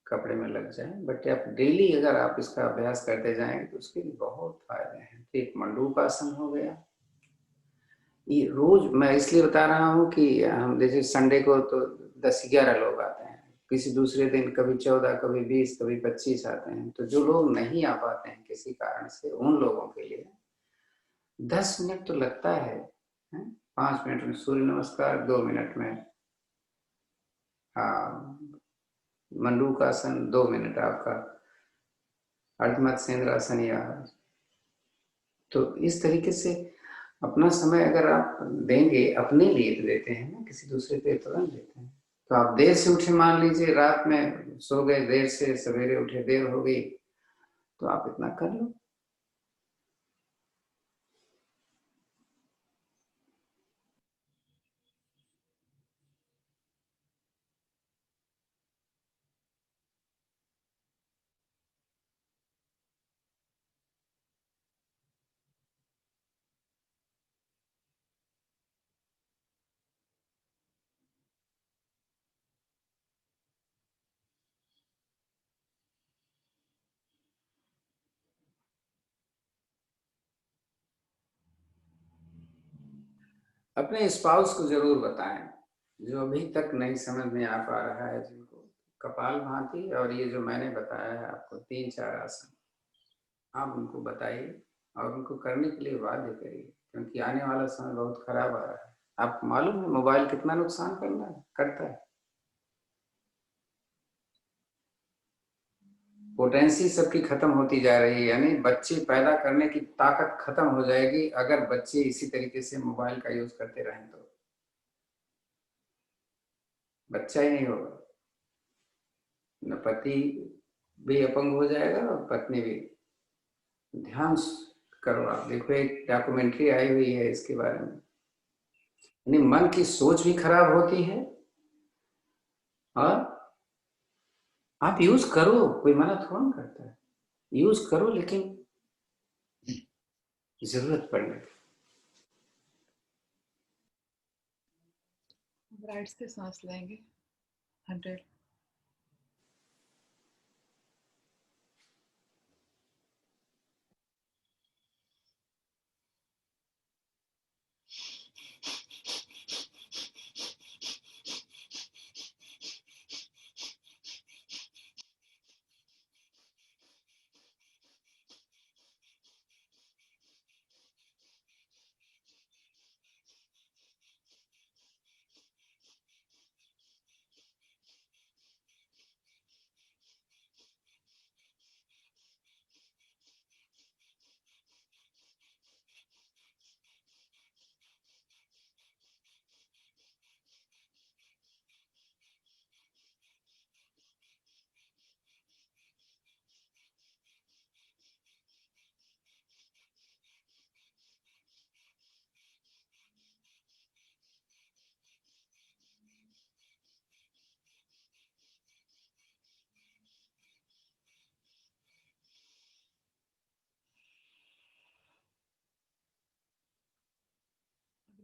कपड़े में लग जाए, बट आप डेली अगर आप इसका अभ्यास करते जाएंगे तो उसके भी बहुत फायदे हैं। तो एक मंडूक आसन हो गया। ये रोज मैं इसलिए बता रहा हूँ कि हम जैसे संडे को तो 10-11 लोग आते हैं, किसी दूसरे दिन कभी 14, कभी 20, कभी 25 आते हैं। तो जो लोग नहीं आ पाते हैं किसी कारण से, उन लोगों के लिए 10 मिनट तो लगता है, 5 मिनट में सूर्य नमस्कार, 2 मिनट में मंडूकासन, 2 मिनट आपका अर्धमत्स्येंद्रासन। या तो इस तरीके से अपना समय अगर आप देंगे, अपने लिए तो देते हैं ना, किसी दूसरे पे तो नहीं देते हैं। तो आप देर से उठे, मान लीजिए रात में सो गए देर से, सवेरे उठे देर हो गई, तो आप इतना कर लो। अपने स्पाउस को जरूर बताएं, जो अभी तक नहीं समझ में आ पा रहा है, जिनको कपाल भाती और ये जो मैंने बताया है आपको 3-4 आसन, आप उनको बताइए और उनको करने के लिए बाध्य करिए, क्योंकि आने वाला समय बहुत खराब आ रहा है। आपको मालूम है मोबाइल कितना नुकसान करता है। पोटेंसी सबकी खत्म होती जा रही है, यानी बच्चे पैदा करने की ताकत खत्म हो जाएगी अगर बच्चे इसी तरीके से मोबाइल का यूज करते रहें तो। बच्चा ही नहीं होगा, न पति भी अपंग हो जाएगा और पत्नी भी। ध्यान करो, आप देखो एक डॉक्यूमेंट्री आई हुई है इसके बारे में। यानी मन की सोच भी खराब होती है, और आप यूज करो, कोई मना थोड़ा ना करता है, यूज करो, लेकिन जरूरत पड़ने। राइट से सांस लेंगे 100,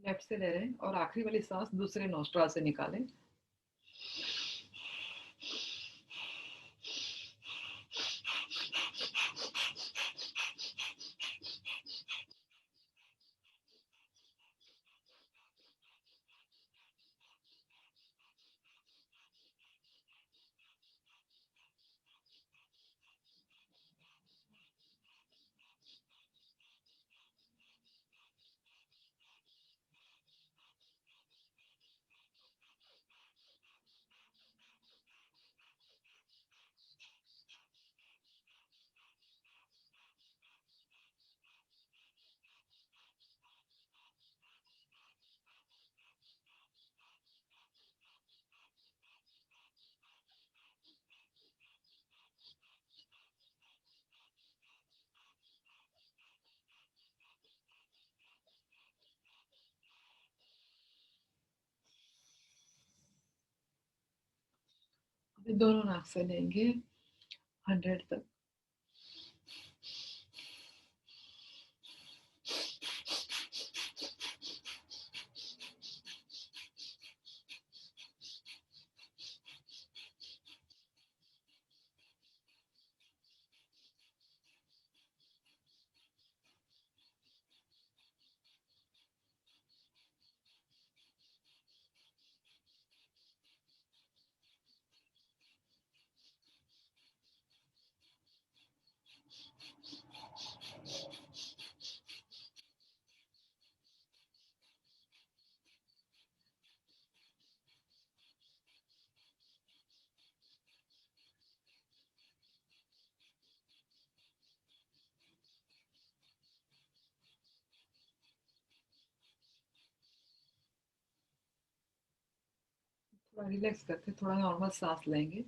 लेफ्ट से ले रहे हैं और आखिरी वाली सांस दूसरे नोस्ट्रल से निकालें। अभी दोनों नाक से लेंगे 100 तक। थोड़ा रिलैक्स करके थोड़ा नॉर्मल सांस लेंगे।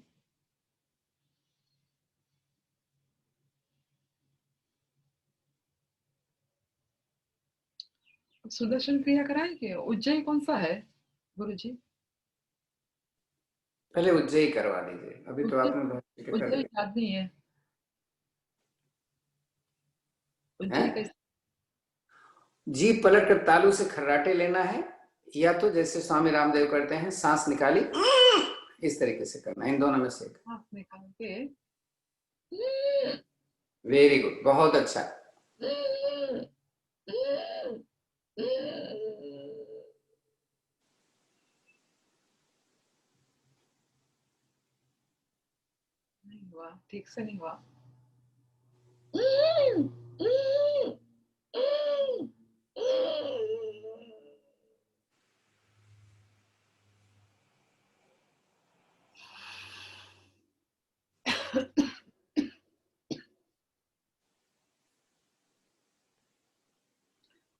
सुदर्शन क्रिया कराएंगे। उज्जयी कौन सा है गुरु जी? पहले उज्जयी करवा दीजिए, अभी तो उज्जयी, आपने बहुत कर उज्जयी दिया याद नहीं है। उज्जयी है। कैसे? जीभ पलट कर तालू से खर्राटे लेना है, या तो जैसे स्वामी रामदेव करते हैं, सांस निकाली इस तरीके से करना है, इन दोनों में से एक। सांस निकाल के वेरी गुड, बहुत अच्छा। नहीं हुआ, ठीक से नहीं हुआ।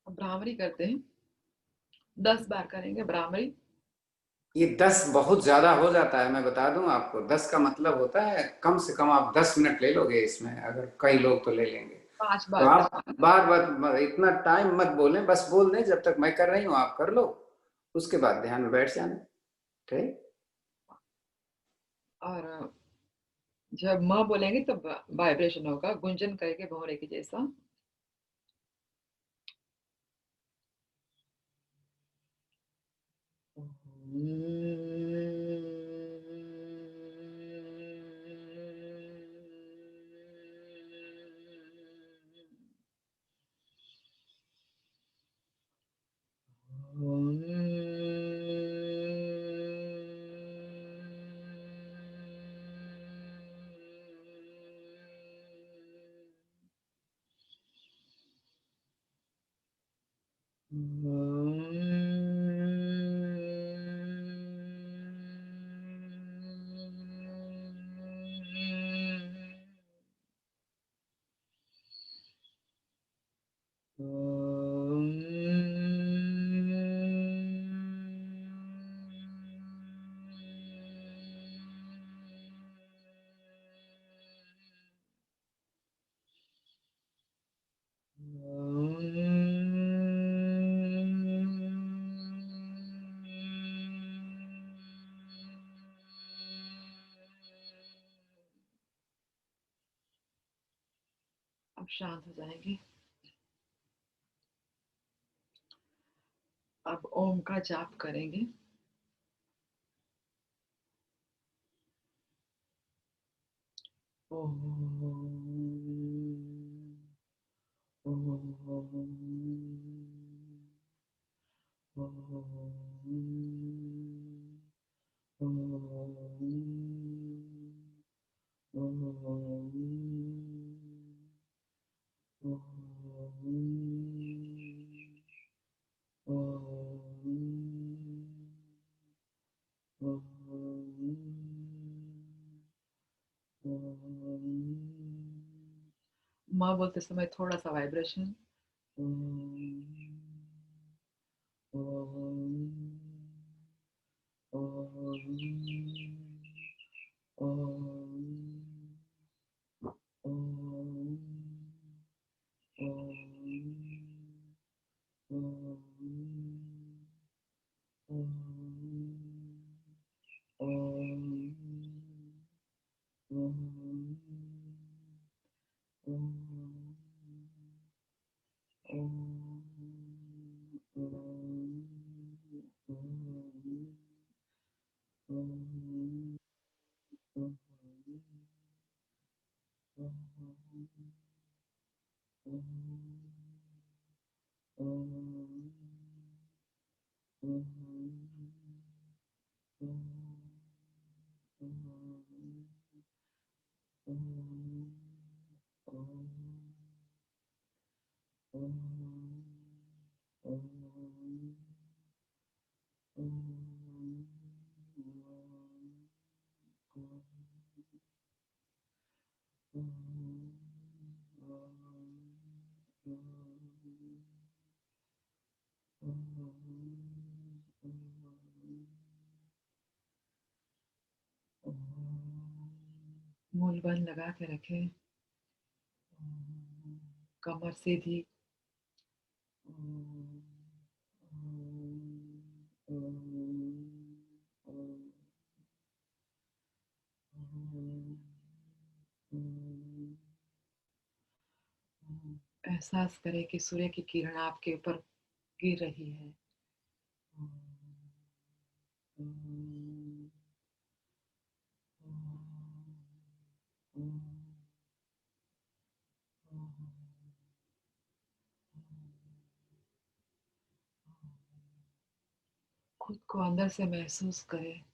अब भ्रामरी करते हैं। 10 बार करेंगे भ्रामरी। ये 10 बहुत ज्यादा हो जाता है, मैं बता दूं आपको। 10 का मतलब होता है कम से कम आप 10 मिनट ले लोगे इसमें, अगर कई लोग तो ले लेंगे। 5 तो बार आप करेंगे। बार बार इतना टाइम मत बोलें, बस बोल दें जब तक मैं कर रही हूँ आप कर लो, उसके बाद ध्यान में बैठ जाना। ठीक। और जब माँ बोलेंगे तब वाइब्रेशन होगा, गुंजन करके भौरे के जैसा। अब शांत हो जाएंगे। ओम का जाप करेंगे। ओम माँ बोलते समय थोड़ा सा वाइब्रेशन। मूल बंद लगा के रखें। कमर सीधी। एहसास करें कि सूर्य की किरण आपके ऊपर गिर रही है। खुद को अंदर से महसूस करें।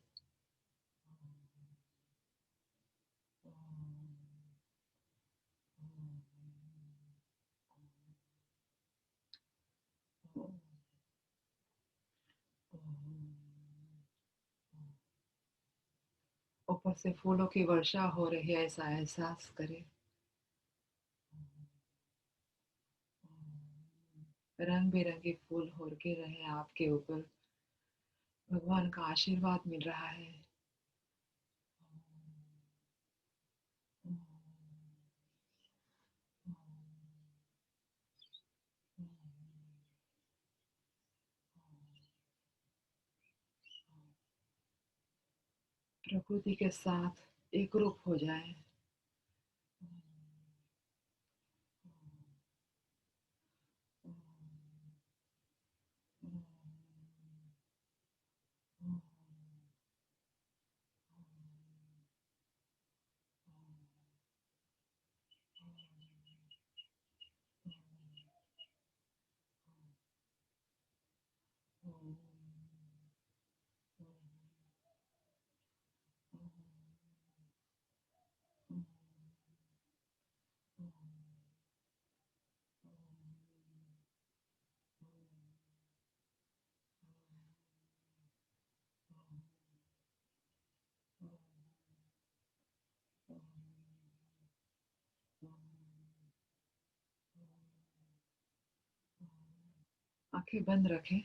ऊपर से फूलों की वर्षा हो रही है, ऐसा एहसास करें। रंग बिरंगे फूल हो के रहे आपके ऊपर। भगवान का आशीर्वाद मिल रहा है। प्रकृति के साथ एक रूप हो जाए। आंखें बंद रखें।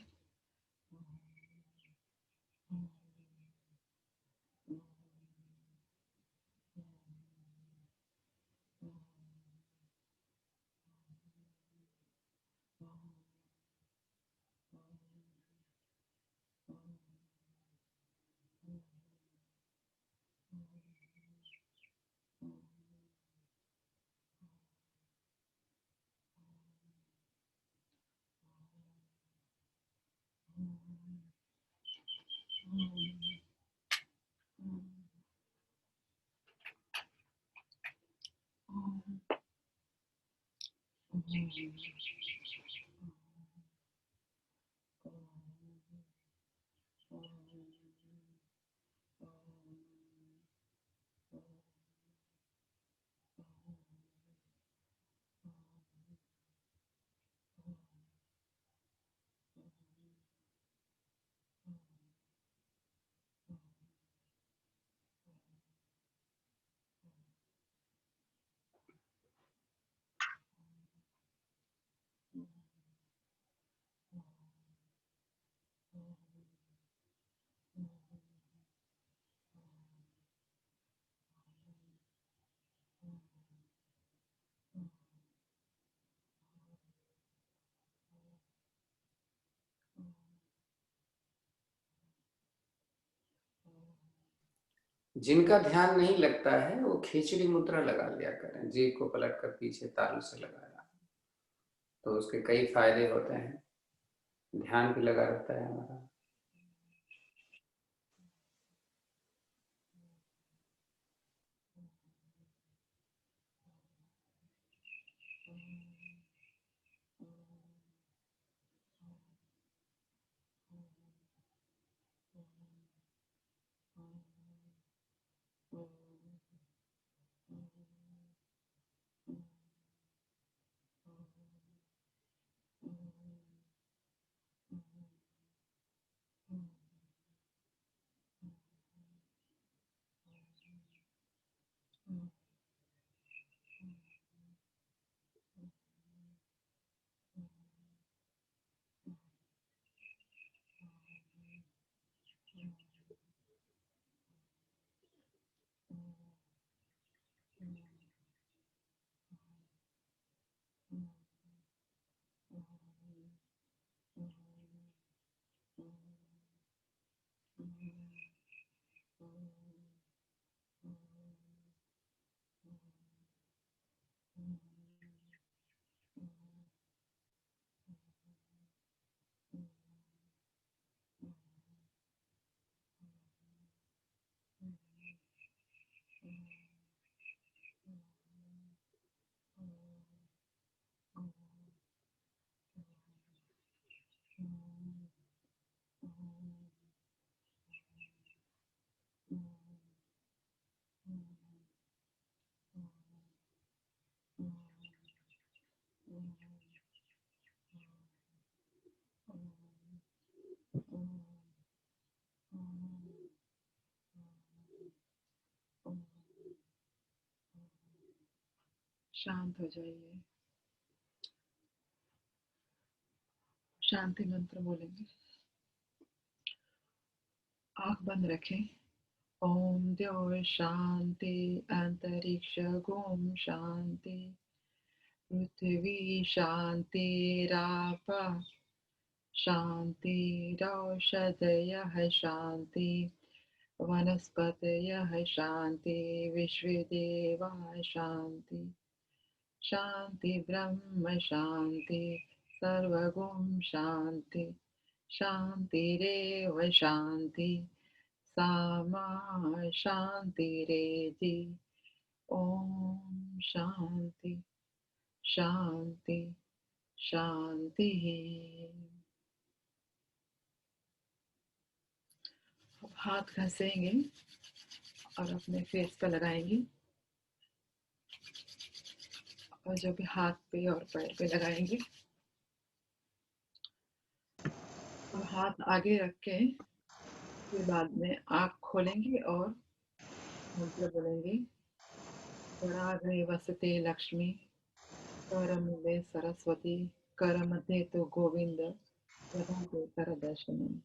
जिनका ध्यान नहीं लगता है वो खिचड़ी मुद्रा लगा लिया करें, जीभ को पलट कर पीछे तालू से लगाया, तो उसके कई फायदे होते हैं। ध्यान भी लगा रहता है हमारा। शांत हो जाइए। शांति मंत्र बोलेंगे। आंख बंद रखें। ओम द्यो शांति, अंतरिक्ष गोम शांति, पृथ्वी शांतिराप शांतिरौषधयः शांति, वनस्पतयः शांति, विश्वदेवा शांति। शांति ब्रह्म शांति, सर्वगुण शांति, शांतिरेव शांति, सामा शांतिरेधि। ओम शांति शांति शांति। अब हाथ घसेंगे और अपने फेस पर लगाएंगे, और जो भी हाथ पे और पैर पे लगाएंगे, और हाथ आगे रख के फिर बाद में आँख खोलेंगे और मंत्र बोलेंगे। कराग्रे वसते लक्ष्मी, करमूले सरस्वती, कर मध्ये तो गोविंद, ददातु कर दर्शनम।